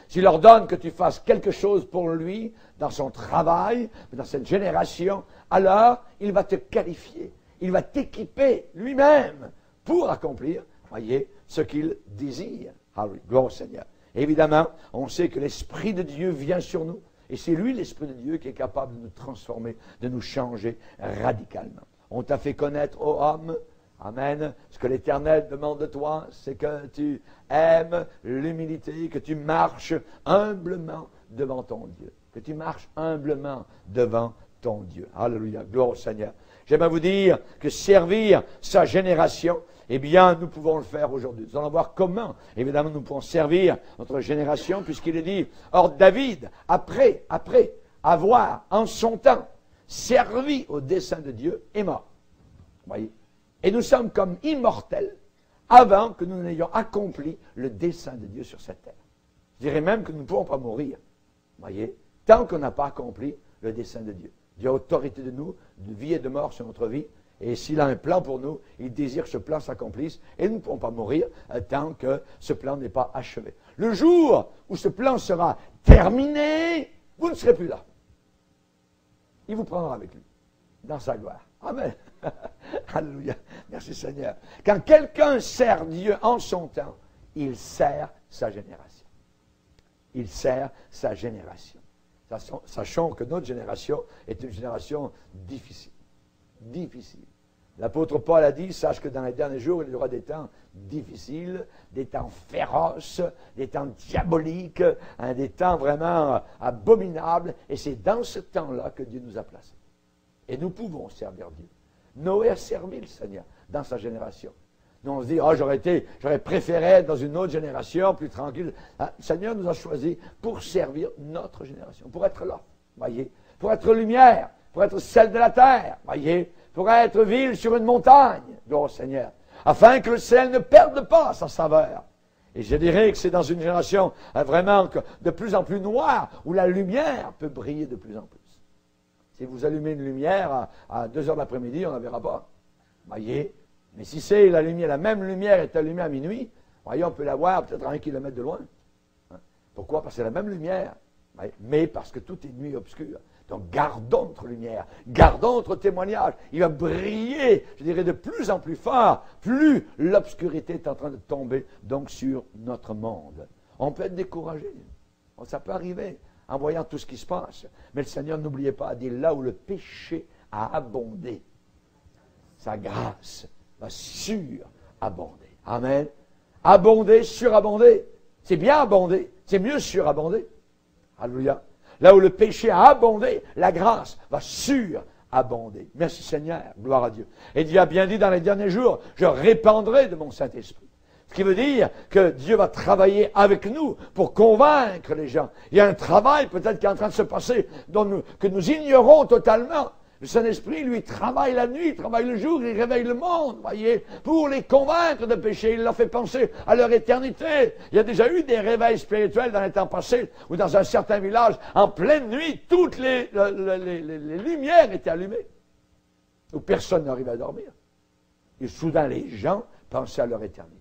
S'il ordonne que tu fasses quelque chose pour lui, dans son travail, dans cette génération, alors il va te qualifier. Il va t'équiper lui-même pour accomplir, voyez, ce qu'il désire. Alléluia, gloire au Seigneur. Évidemment, on sait que l'Esprit de Dieu vient sur nous. Et c'est lui, l'Esprit de Dieu, qui est capable de nous transformer, de nous changer radicalement. On t'a fait connaître, ô homme, amen, ce que l'Éternel demande de toi, c'est que tu aimes l'humilité, que tu marches humblement devant ton Dieu. Que tu marches humblement devant ton Dieu. Alléluia, gloire au Seigneur. J'aimerais vous dire que servir sa génération, Eh bien, nous pouvons le faire aujourd'hui. Nous allons voir comment, évidemment, nous pouvons servir notre génération, puisqu'il est dit, or David, après avoir, en son temps, servi au dessein de Dieu, est mort. Voyez. Et nous sommes comme immortels avant que nous n'ayons accompli le dessein de Dieu sur cette terre. Je dirais même que nous ne pouvons pas mourir. Voyez, tant qu'on n'a pas accompli le dessein de Dieu. Dieu a autorité de nous, de vie et de mort sur notre vie. Et s'il a un plan pour nous, il désire que ce plan s'accomplisse. Et nous ne pouvons pas mourir tant que ce plan n'est pas achevé. Le jour où ce plan sera terminé, vous ne serez plus là. Il vous prendra avec lui, dans sa gloire. Amen. Alléluia. Merci Seigneur. Quand quelqu'un sert Dieu en son temps, il sert sa génération. Il sert sa génération. Sachons que notre génération est une génération difficile. Difficile. L'apôtre Paul a dit, sache que dans les derniers jours, il y aura des temps difficiles, des temps féroces, des temps diaboliques, des temps vraiment abominables. Et c'est dans ce temps-là que Dieu nous a placés. Et nous pouvons servir Dieu. Noé a servi le Seigneur dans sa génération. Nous, on se dit, j'aurais préféré être dans une autre génération, plus tranquille. Le Seigneur nous a choisis pour servir notre génération, pour être là, voyez, pour être lumière, pour être celle de la terre, voyez, pour être ville sur une montagne, gloire au Seigneur, afin que le ciel ne perde pas sa saveur. Et je dirais que c'est dans une génération vraiment de plus en plus noire, où la lumière peut briller de plus en plus. Si vous allumez une lumière à 2 heures de l'après-midi, on ne la verra pas. Voyez. Mais si c'est la même lumière est allumée à minuit, voyez, on peut la voir peut-être à 1 kilomètre de loin. Pourquoi? Parce que c'est la même lumière. Mais parce que tout est nuit et obscur. Donc gardons notre lumière, gardons notre témoignage. Il va briller, je dirais, de plus en plus fort, plus l'obscurité est en train de tomber donc sur notre monde. On peut être découragé. Ça peut arriver en voyant tout ce qui se passe. Mais le Seigneur, n'oubliez pas, dit là où le péché a abondé, sa grâce va surabonder. Amen. Abonder, surabonder. C'est bien abonder. C'est mieux surabonder. Alléluia. Là où le péché a abondé, la grâce va surabonder. Merci Seigneur. Gloire à Dieu. Et Dieu a bien dit dans les derniers jours, je répandrai de mon Saint-Esprit. Ce qui veut dire que Dieu va travailler avec nous pour convaincre les gens. Il y a un travail peut-être qui est en train de se passer que nous ignorons totalement. Le Saint-Esprit, lui, travaille la nuit, il travaille le jour, il réveille le monde, voyez, pour les convaincre de péché. Il leur fait penser à leur éternité. Il y a déjà eu des réveils spirituels dans les temps passés, où dans un certain village, en pleine nuit, toutes les lumières étaient allumées, où personne n'arrivait à dormir. Et soudain, les gens pensaient à leur éternité.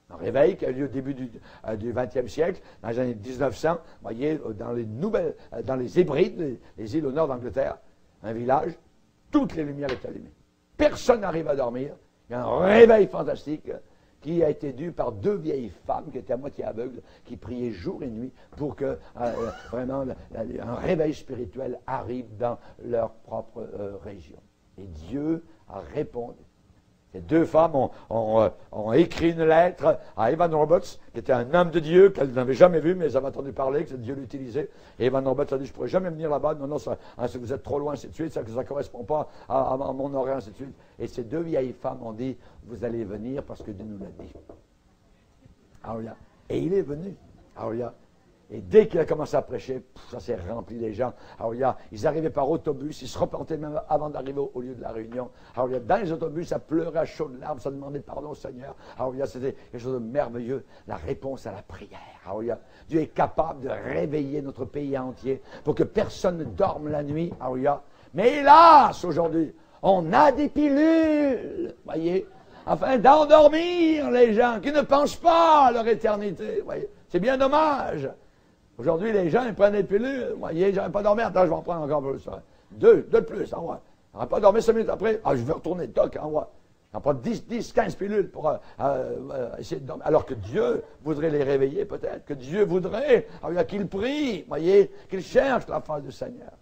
Un réveil qui a eu lieu au début du XXe siècle, dans les années 1900, voyez, dans les Hébrides, les îles au nord d'Angleterre, un village, toutes les lumières étaient allumées. Personne n'arrive à dormir. Il y a un réveil fantastique qui a été dû par 2 vieilles femmes qui étaient à moitié aveugles, qui priaient jour et nuit pour que vraiment un réveil spirituel arrive dans leur propre région. Et Dieu a répondu. Ces 2 femmes ont écrit une lettre à Evan Roberts, qui était un homme de Dieu qu'elles n'avaient jamais vu, mais elles avaient entendu parler, que Dieu l'utilisait. Et Evan Roberts a dit, je ne pourrais jamais venir là-bas, non, vous êtes trop loin, ainsi de suite, ça ne correspond pas à mon horaire, ainsi de suite. Et ces 2 vieilles femmes ont dit, vous allez venir parce que Dieu nous l'a dit. Alléluia. Et il est venu. Alléluia. Et dès qu'il a commencé à prêcher, ça s'est rempli des gens. Alléluia. Ils arrivaient par autobus, ils se repentaient même avant d'arriver au lieu de la réunion. Alléluia. Dans les autobus, ça pleurait à chaudes larmes, ça demandait pardon au Seigneur. Alléluia. C'était quelque chose de merveilleux. La réponse à la prière. Alléluia. Dieu est capable de réveiller notre pays entier pour que personne ne dorme la nuit. Alléluia. Mais hélas, aujourd'hui, on a des pilules, voyez, afin d'endormir les gens qui ne pensent pas à leur éternité. Voyez. C'est bien dommage. Aujourd'hui, les gens, ils prennent des pilules. Vous voyez, j'arrive pas à dormir. Attends, je vais en prendre encore plus. 2 de plus, en vrai. On va pas dormir 5 minutes après. Je vais retourner toc, en vrai. On prend 10, 15 pilules pour essayer de dormir. Alors que Dieu voudrait les réveiller, peut-être. Que Dieu voudrait qu'ils prient, voyez, qu'ils cherchent la face du Seigneur.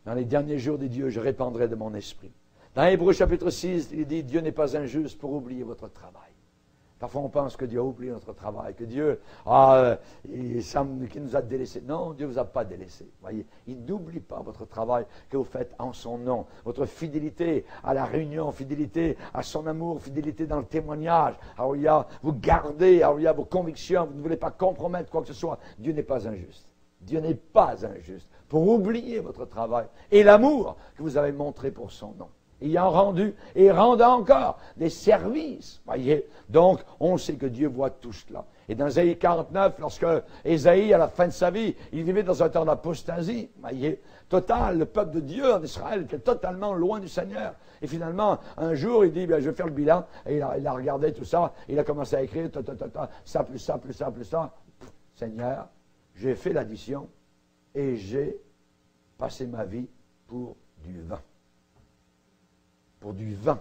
Dans les derniers jours des dieux, je répandrai de mon esprit. Dans Hébreux chapitre 6, il dit, Dieu n'est pas injuste pour oublier votre travail. Parfois, on pense que Dieu a oublié notre travail, que Dieu il semble qu'il nous a délaissés. Non, Dieu ne vous a pas délaissés. Voyez, il n'oublie pas votre travail que vous faites en son nom. Votre fidélité à la réunion, fidélité à son amour, fidélité dans le témoignage. Alors, vous gardez, alors il y a vos convictions, vous ne voulez pas compromettre quoi que ce soit. Dieu n'est pas injuste. Dieu n'est pas injuste pour oublier votre travail et l'amour que vous avez montré pour son nom. Ayant rendu et rendant encore des services. Voyez, donc on sait que Dieu voit tout cela. Et dans Ésaïe 49, lorsque Ésaïe, à la fin de sa vie, il vivait dans un temps d'apostasie, voyez, total, le peuple de Dieu en Israël était totalement loin du Seigneur. Et finalement, un jour, il dit, je vais faire le bilan. Et il a regardé tout ça, il a commencé à écrire, ça plus ça, plus ça, plus ça. Seigneur, j'ai fait l'addition et j'ai passé ma vie pour du vin. Pour du vin.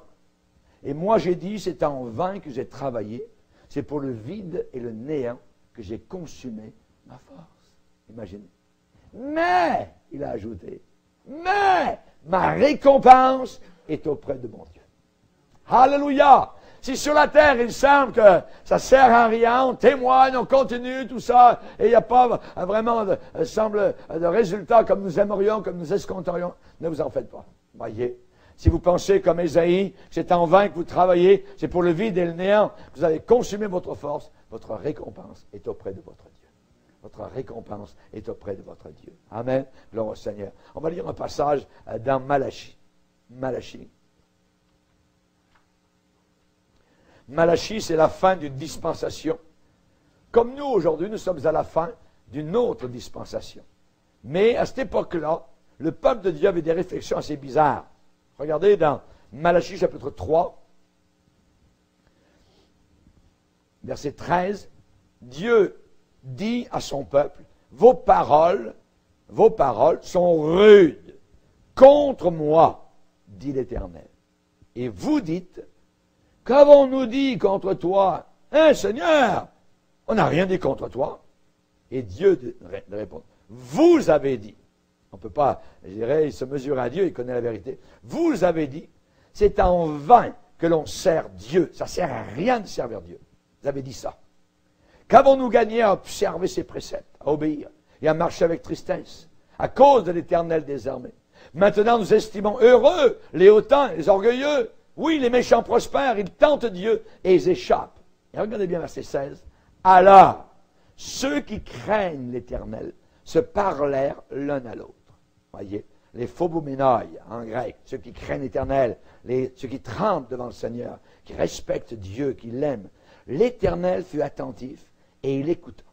Et moi j'ai dit, c'est en vain que j'ai travaillé, c'est pour le vide et le néant que j'ai consumé ma force. Imaginez. Mais, il a ajouté, mais ma récompense est auprès de mon Dieu. Alléluia! Si sur la terre, il semble que ça sert à rien, on témoigne, on continue, tout ça, et il n'y a pas vraiment de résultat comme nous aimerions, comme nous escompterions, ne vous en faites pas. Voyez. Si vous pensez comme Ésaïe, c'est en vain que vous travaillez, c'est pour le vide et le néant que vous avez consumé votre force, votre récompense est auprès de votre Dieu. Votre récompense est auprès de votre Dieu. Amen. Gloire au Seigneur. On va lire un passage dans Malachie. Malachie. Malachie, c'est la fin d'une dispensation. Comme nous, aujourd'hui, nous sommes à la fin d'une autre dispensation. Mais à cette époque-là, le peuple de Dieu avait des réflexions assez bizarres. Regardez dans Malachie chapitre 3, verset 13, Dieu dit à son peuple, vos paroles sont rudes contre moi, dit l'Éternel. Et vous dites, qu'avons-nous dit contre toi? Hein, Seigneur, on n'a rien dit contre toi. Et Dieu répond, vous avez dit. On ne peut pas, je dirais, il se mesure à Dieu, il connaît la vérité. Vous avez dit, c'est en vain que l'on sert Dieu. Ça ne sert à rien de servir Dieu. Vous avez dit ça. Qu'avons-nous gagné à observer ses préceptes, à obéir et à marcher avec tristesse, à cause de l'Éternel des armées? Maintenant, nous estimons heureux les hautains, les orgueilleux. Oui, les méchants prospèrent, ils tentent Dieu et ils échappent. Et regardez bien verset 16. Alors, ceux qui craignent l'Éternel se parlèrent l'un à l'autre. Voyez, les phobouménoi en grec, ceux qui craignent l'Éternel, ceux qui tremblent devant le Seigneur, qui respectent Dieu, qui l'aiment. L'Éternel fut attentif et il écouta.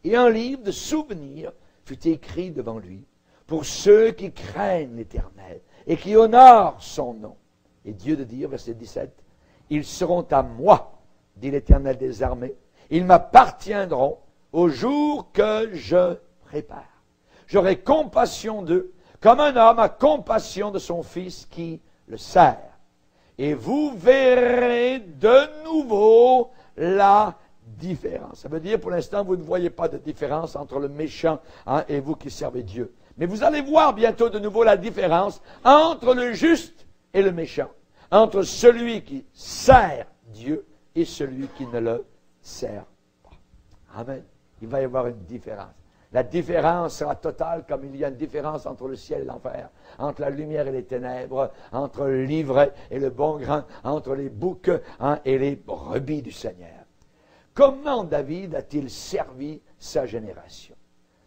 Et un livre de souvenirs fut écrit devant lui pour ceux qui craignent l'Éternel et qui honorent son nom. Et Dieu de dire, verset 17, ils seront à moi, dit l'Éternel des armées, ils m'appartiendront au jour que je prépare. J'aurai compassion d'eux, comme un homme a compassion de son fils qui le sert. Et vous verrez de nouveau la différence. Ça veut dire, pour l'instant, vous ne voyez pas de différence entre le méchant et vous qui servez Dieu. Mais vous allez voir bientôt de nouveau la différence entre le juste et le méchant, entre celui qui sert Dieu et celui qui ne le sert pas. Amen. Il va y avoir une différence. La différence sera totale comme il y a une différence entre le ciel et l'enfer, entre la lumière et les ténèbres, entre l'ivraie et le bon grain, entre les boucs et les brebis du Seigneur. Comment David a-t-il servi sa génération?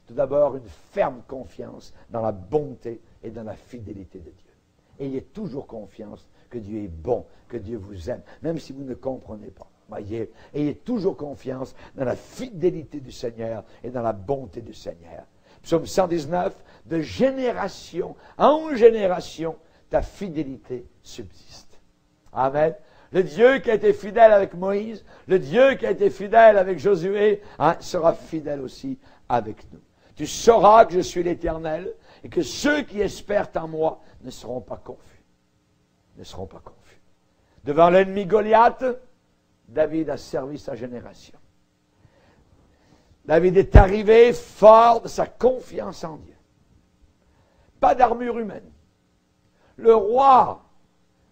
Tout d'abord, une ferme confiance dans la bonté et dans la fidélité de Dieu. Ayez toujours confiance que Dieu est bon, que Dieu vous aime, même si vous ne comprenez pas. Voyez, ayez toujours confiance dans la fidélité du Seigneur et dans la bonté du Seigneur. Psaume 119, de génération en génération, ta fidélité subsiste. Amen. Le Dieu qui a été fidèle avec Moïse, le Dieu qui a été fidèle avec Josué, sera fidèle aussi avec nous. Tu sauras que je suis l'Éternel et que ceux qui espèrent en moi ne seront pas confus. Ne seront pas confus. Devant l'ennemi Goliath, David a servi sa génération. David est arrivé fort de sa confiance en Dieu. Pas d'armure humaine. Le roi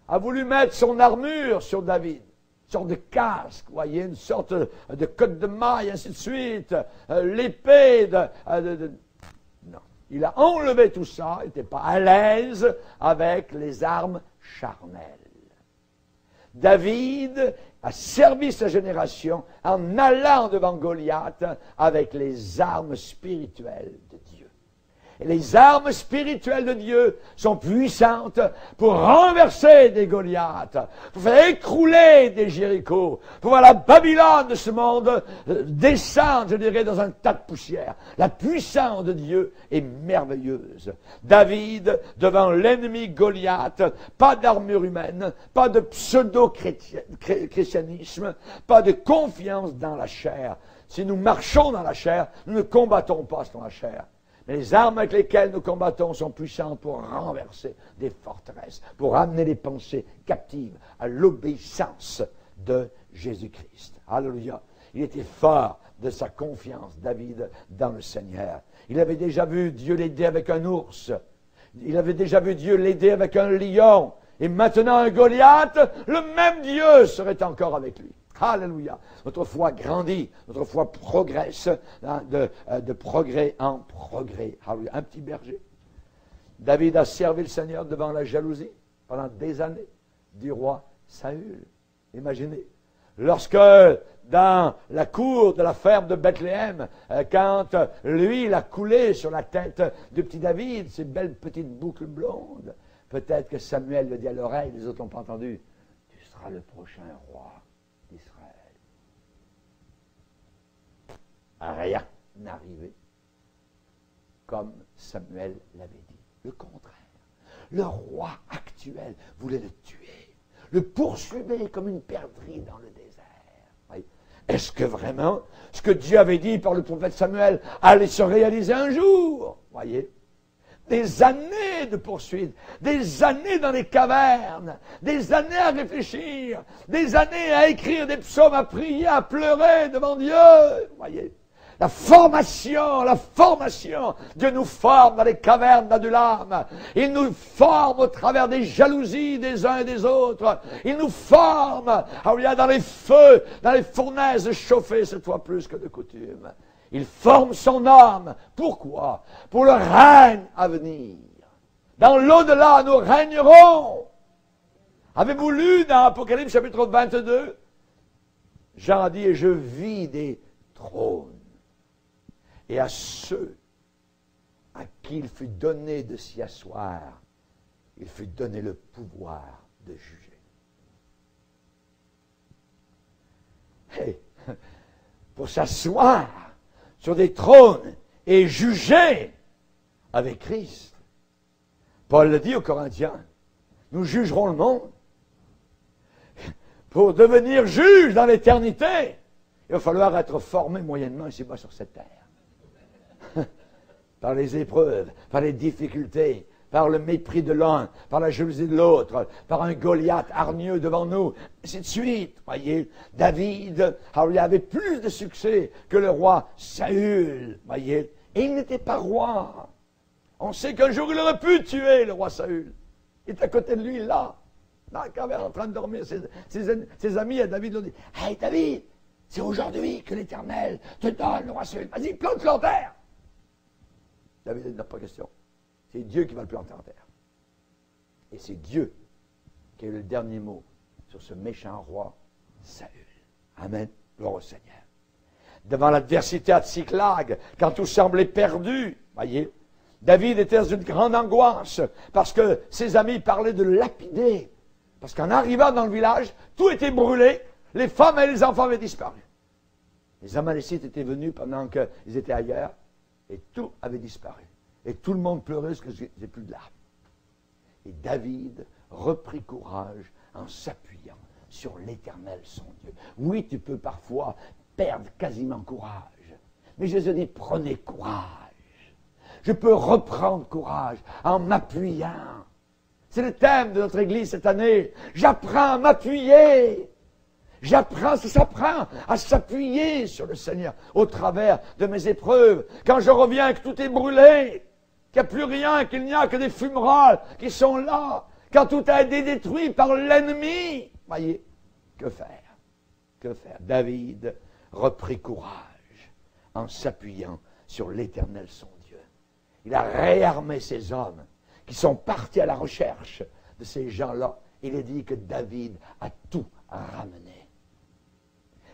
a voulu mettre son armure sur David. sorte de casque, vous voyez, une sorte de cotte de maille, ainsi de suite, l'épée Non. Il a enlevé tout ça, il n'était pas à l'aise avec les armes charnelles. David a servi sa génération en allant devant Goliath avec les armes spirituelles de Dieu. Et les armes spirituelles de Dieu sont puissantes pour renverser des Goliaths, pour faire écrouler des Jéricho, pour voir la Babylone de ce monde descendre, je dirais, dans un tas de poussière. La puissance de Dieu est merveilleuse. David, devant l'ennemi Goliath, pas d'armure humaine, pas de pseudo-christianisme, pas de confiance dans la chair. Si nous marchons dans la chair, nous ne combattons pas dans la chair. Mais les armes avec lesquelles nous combattons sont puissantes pour renverser des forteresses, pour amener les pensées captives à l'obéissance de Jésus-Christ. Alléluia. Il était fort de sa confiance, David, dans le Seigneur. Il avait déjà vu Dieu l'aider avec un ours. Il avait déjà vu Dieu l'aider avec un lion. Et maintenant, un Goliath, le même Dieu serait encore avec lui. Alléluia. Notre foi grandit, notre foi progresse, hein, de progrès en progrès. Alléluia. Un petit berger. David a servi le Seigneur devant la jalousie pendant des années du roi Saül. Imaginez. Lorsque dans la cour de la ferme de Bethléem, quand l'huile a coulé sur la tête du petit David, ces belles petites boucles blondes, peut-être que Samuel le dit à l'oreille, les autres n'ont pas entendu, tu seras le prochain roi d'Israël. Rien n'arrivait comme Samuel l'avait dit. Le contraire. Le roi actuel voulait le tuer, le poursuivait comme une perdrix dans le désert. Oui. Est-ce que vraiment ce que Dieu avait dit par le prophète Samuel allait se réaliser un jour? Voyez? Des années de poursuite, des années dans les cavernes, des années à réfléchir, des années à écrire des psaumes, à prier, à pleurer devant Dieu. Voyez, la formation, Dieu nous forme dans les cavernes d'Adulam. Il nous forme au travers des jalousies des uns et des autres. Il nous forme dans les feux, dans les fournaises chauffées cette fois plus que de coutume. Il forme son âme. Pourquoi? Pour le règne à venir. Dans l'au-delà, nous régnerons. Avez-vous lu dans Apocalypse chapitre 22? Jean dit, et je vis des trônes. Et à ceux à qui il fut donné de s'y asseoir, il fut donné le pouvoir de juger. Hey, pour s'asseoir sur des trônes et juger avec Christ. Paul le dit aux Corinthiens, nous jugerons le monde. Pour devenir juge dans l'éternité, il va falloir être formé moyennement ici-bas sur cette terre. Par les épreuves, par les difficultés, par le mépris de l'un, par la jalousie de l'autre, par un Goliath hargneux devant nous, ainsi de suite. Voyez, David avait plus de succès que le roi Saül, voyez, et il n'était pas roi. On sait qu'un jour il aurait pu tuer le roi Saül. Il est à côté de lui, là, dans la caverne, en train de dormir. Ses amis à David lui ont dit, « Hey David, c'est aujourd'hui que l'Éternel te donne le roi Saül. Vas-y, plante-le en terre. » David n'a pas question. C'est Dieu qui va le planter en terre. Et c'est Dieu qui a eu le dernier mot sur ce méchant roi Saül. Amen. Gloire au Seigneur. Devant l'adversité à Tsiklag, quand tout semblait perdu, voyez, David était dans une grande angoisse parce que ses amis parlaient de le lapider. Parce qu'en arrivant dans le village, tout était brûlé, les femmes et les enfants avaient disparu. Les Amalécites étaient venus pendant qu'ils étaient ailleurs, et tout avait disparu. Et tout le monde pleurait parce qu'il n'y avait plus de larmes. Et David reprit courage en s'appuyant sur l'Éternel son Dieu. Oui, tu peux parfois perdre quasiment courage. Mais Jésus dit, prenez courage. Je peux reprendre courage en m'appuyant. C'est le thème de notre Église cette année. J'apprends à m'appuyer. Ça s'apprend à s'appuyer sur le Seigneur au travers de mes épreuves. Quand je reviens que tout est brûlé, qu'il n'y a plus rien, qu'il n'y a que des fumerolles qui sont là, quand tout a été détruit par l'ennemi, voyez, que faire? Que faire? David reprit courage en s'appuyant sur l'Éternel son Dieu. Il a réarmé ses hommes qui sont partis à la recherche de ces gens-là. Il est dit que David a tout ramené.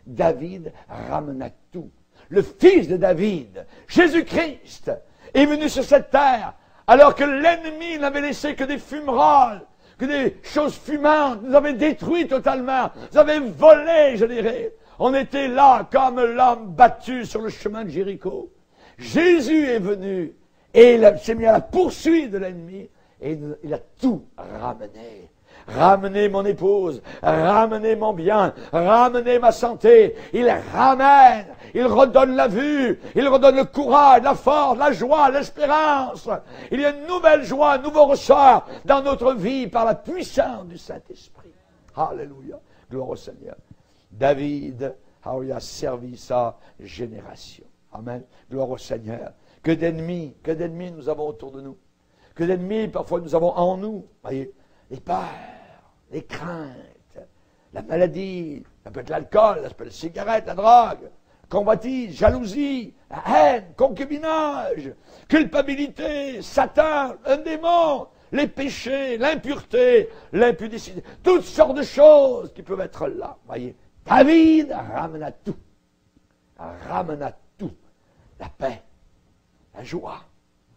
David ramena tout. Le fils de David, Jésus-Christ, est venu sur cette terre alors que l'ennemi n'avait laissé que des fumerolles, que des choses fumantes, nous avait détruits totalement, nous avait volé, je dirais. On était là comme l'homme battu sur le chemin de Jéricho. Jésus est venu et il s'est mis à la poursuite de l'ennemi et il a tout ramené. Ramenez mon épouse, ramenez mon bien, ramenez ma santé. Il ramène, il redonne la vue, il redonne le courage, la force, la joie, l'espérance. Il y a une nouvelle joie, un nouveau ressort dans notre vie par la puissance du Saint-Esprit. Alléluia, gloire au Seigneur. David a servi sa génération. Amen, gloire au Seigneur. Que d'ennemis nous avons autour de nous. Que d'ennemis parfois nous avons en nous. Voyez, les peurs, les craintes, la maladie, ça peut être l'alcool, ça peut être la cigarette, la drogue, convoitise, jalousie, la haine, concubinage, culpabilité, Satan, un démon, les péchés, l'impureté, l'impudicité, toutes sortes de choses qui peuvent être là. Voyez, David ramena tout. Ramena tout. La paix, la joie,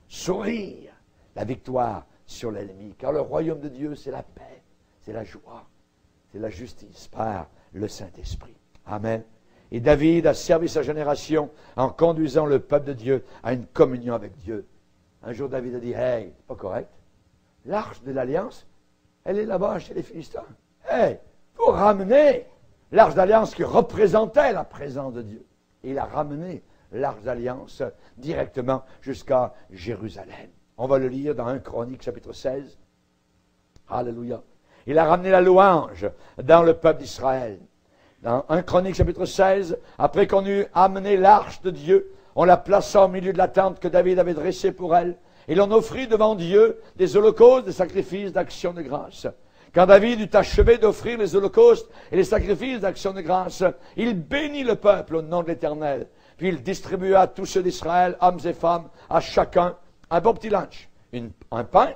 sourire, la victoire sur l'ennemi. Car le royaume de Dieu, c'est la paix, c'est la joie, c'est la justice par le Saint-Esprit. Amen. Et David a servi sa génération en conduisant le peuple de Dieu à une communion avec Dieu. Un jour, David a dit, hey, c'est pas correct. L'arche de l'Alliance, elle est là-bas chez les Philistins. Hey, il faut ramener l'arche d'Alliance qui représentait la présence de Dieu. Et il a ramené l'arche d'Alliance directement jusqu'à Jérusalem. On va le lire dans 1 Chronique, chapitre 16. Alléluia. Il a ramené la louange dans le peuple d'Israël. Dans 1 Chronique, chapitre 16, après qu'on eut amené l'arche de Dieu, on la plaça au milieu de la tente que David avait dressée pour elle. Et l'on offrit devant Dieu des holocaustes, des sacrifices d'action de grâce. Quand David eut achevé d'offrir les holocaustes et les sacrifices d'action de grâce, il bénit le peuple au nom de l'Éternel. Puis il distribua à tous ceux d'Israël, hommes et femmes, à chacun, un bon petit lunch, un pain,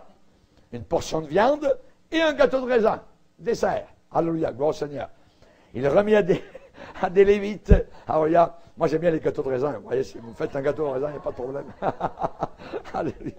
une portion de viande et un gâteau de raisin, dessert. Alléluia, gloire au Seigneur. Il remit à des Lévites, alléluia. Moi j'aime bien les gâteaux de raisin, vous voyez, si vous faites un gâteau de raisin, il n'y a pas de problème. Alléluia.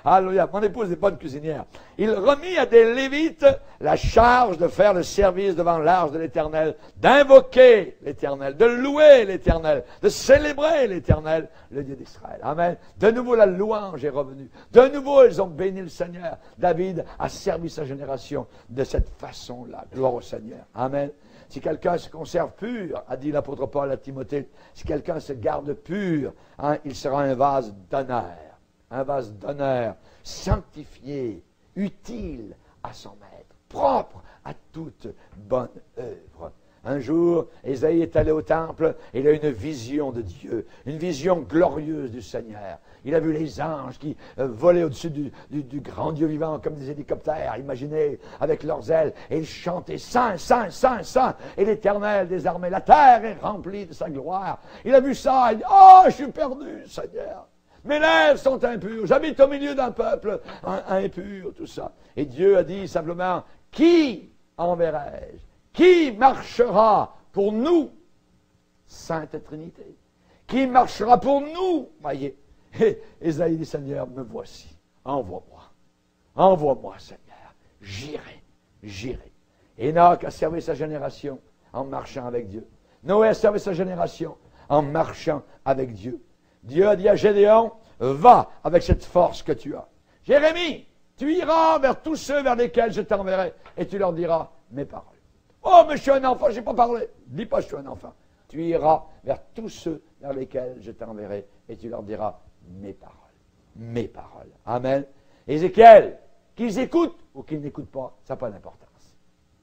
Alléluia, mon épouse n'est pas une cuisinière. Il remit à des Lévites la charge de faire le service devant l'arche de l'Éternel, d'invoquer l'Éternel, de louer l'Éternel, de célébrer l'Éternel, le Dieu d'Israël. Amen. De nouveau la louange est revenue. De nouveau ils ont béni le Seigneur. David a servi sa génération de cette façon-là. Gloire au Seigneur. Amen. Si quelqu'un se conserve pur, a dit l'apôtre Paul à Timothée, si quelqu'un se garde pur, hein, il sera un vase d'honneur, sanctifié, utile à son maître, propre à toute bonne œuvre. Un jour, Ésaïe est allé au temple et il a une vision de Dieu, une vision glorieuse du Seigneur. Il a vu les anges qui volaient au-dessus du grand Dieu vivant comme des hélicoptères, imaginez, avec leurs ailes, et ils chantaient Saint, Saint, Saint, Saint, et l'Éternel des armées, la terre est remplie de sa gloire. Il a vu ça, il dit, oh, je suis perdu, Seigneur. Mes lèvres sont impures, j'habite au milieu d'un peuple impur, tout ça. Et Dieu a dit simplement, qui enverrai-je? Qui marchera pour nous? Sainte Trinité. Qui marchera pour nous? Voyez. Et Ésaïe dit, Seigneur, me voici. Envoie-moi. Envoie-moi, Seigneur. J'irai. Enoch a servi sa génération en marchant avec Dieu. Noé a servi sa génération en marchant avec Dieu. Dieu a dit à Gédéon, va avec cette force que tu as. Jérémie, tu iras vers tous ceux vers lesquels je t'enverrai et tu leur diras mes paroles. Oh, mais je suis un enfant, je n'ai pas parlé. Dis pas je suis un enfant. Tu iras vers tous ceux vers lesquels je t'enverrai et tu leur diras mes paroles. Mes paroles. Amen. Ézéchiel, qu'ils écoutent ou qu'ils n'écoutent pas, ça n'a pas d'importance.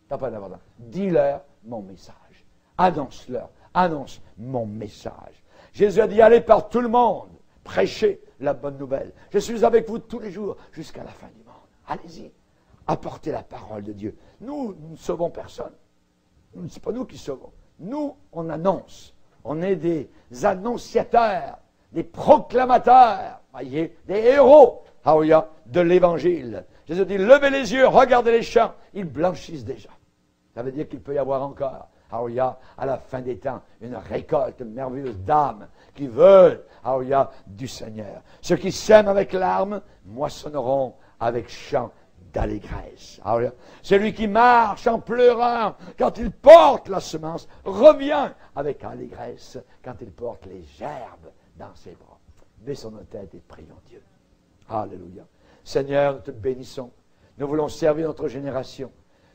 Ça n'a pas d'importance. Dis-leur mon message. Annonce-leur. Annonce mon message. Jésus a dit, allez par tout le monde, prêchez la bonne nouvelle. Je suis avec vous tous les jours jusqu'à la fin du monde. Allez-y. Apportez la parole de Dieu. Nous ne sauvons personne. Ce n'est pas nous qui sauvons. nous, on annonce. On est des annonciateurs, des proclamateurs, voyez, des héros, alléluia, de l'Évangile. Jésus dit, levez les yeux, regardez les champs, ils blanchissent déjà. Ça veut dire qu'il peut y avoir encore, alléluia, à la fin des temps, une récolte merveilleuse d'âmes qui veulent, alléluia, du Seigneur. Ceux qui sèment avec larmes moissonneront avec chant d'allégresse. Alléluia. Celui qui marche en pleurant quand il porte la semence revient avec allégresse quand il porte les gerbes dans ses bras. Baissons nos têtes et prions Dieu. Alléluia. Seigneur, nous te bénissons. Nous voulons servir notre génération.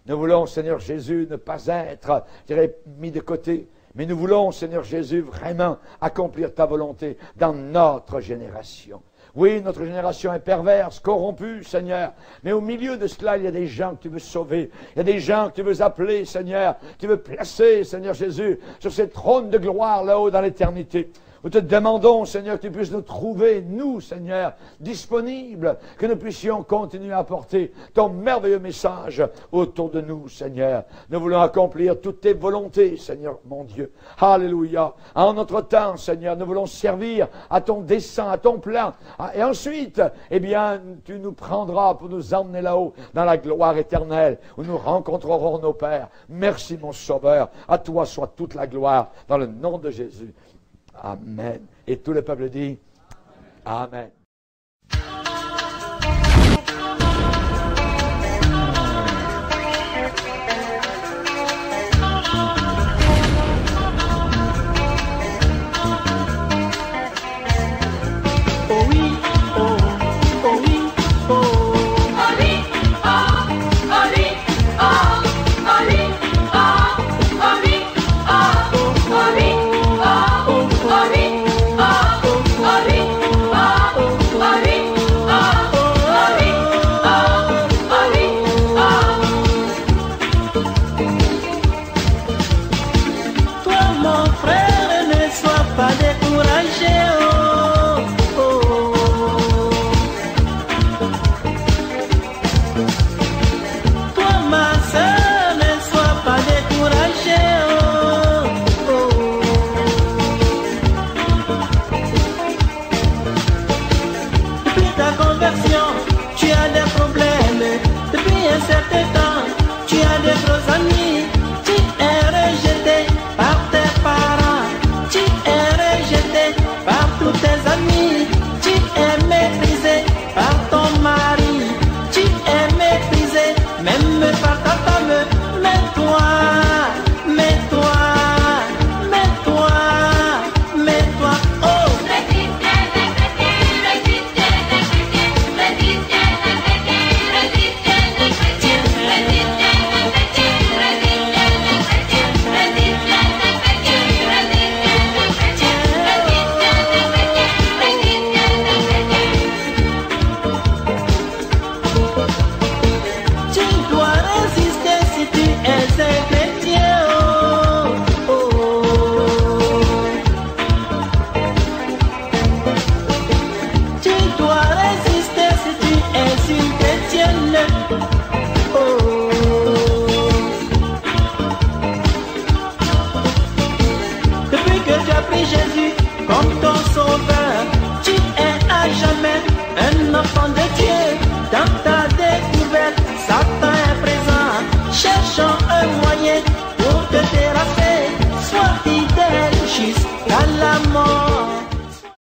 Nous voulons, Seigneur Jésus, ne pas être, je dirais, mis de côté, mais nous voulons, Seigneur Jésus, vraiment accomplir ta volonté dans notre génération. Oui, notre génération est perverse, corrompue, Seigneur. Mais au milieu de cela, il y a des gens que tu veux sauver. Il y a des gens que tu veux appeler, Seigneur. Tu veux placer, Seigneur Jésus, sur ces trônes de gloire là-haut dans l'éternité. Nous te demandons, Seigneur, que tu puisses nous trouver, nous, Seigneur, disponibles, que nous puissions continuer à apporter ton merveilleux message autour de nous, Seigneur. Nous voulons accomplir toutes tes volontés, Seigneur, mon Dieu. Alléluia. En notre temps, Seigneur, nous voulons servir à ton dessein, à ton plan. Et ensuite, eh bien, tu nous prendras pour nous emmener là-haut, dans la gloire éternelle, où nous rencontrerons nos pères. Merci, mon Sauveur. À toi soit toute la gloire, dans le nom de Jésus. Amen. Et tout le peuple dit Amen. Oh oui, oh, oh oui, oh. Toi mon frère, ne sois pas découragé, oh, oh. Toi ma sœur, ne sois pas découragé, oh, oh. Depuis ta conversion, tu as des problèmes. Depuis un certain temps, tu as des gros amis. Tu es rejeté par tes parents. Tu es rejeté par tous tes amis. Tu es méprisé par ton mari. Tu es méprisé même par ta femme. Mais toi, oh. Tu dois résister si tu es un chrétien, oh, oh. Tu dois résister si tu es une chrétienne, oh. Depuis que tu as pris Jésus comme ton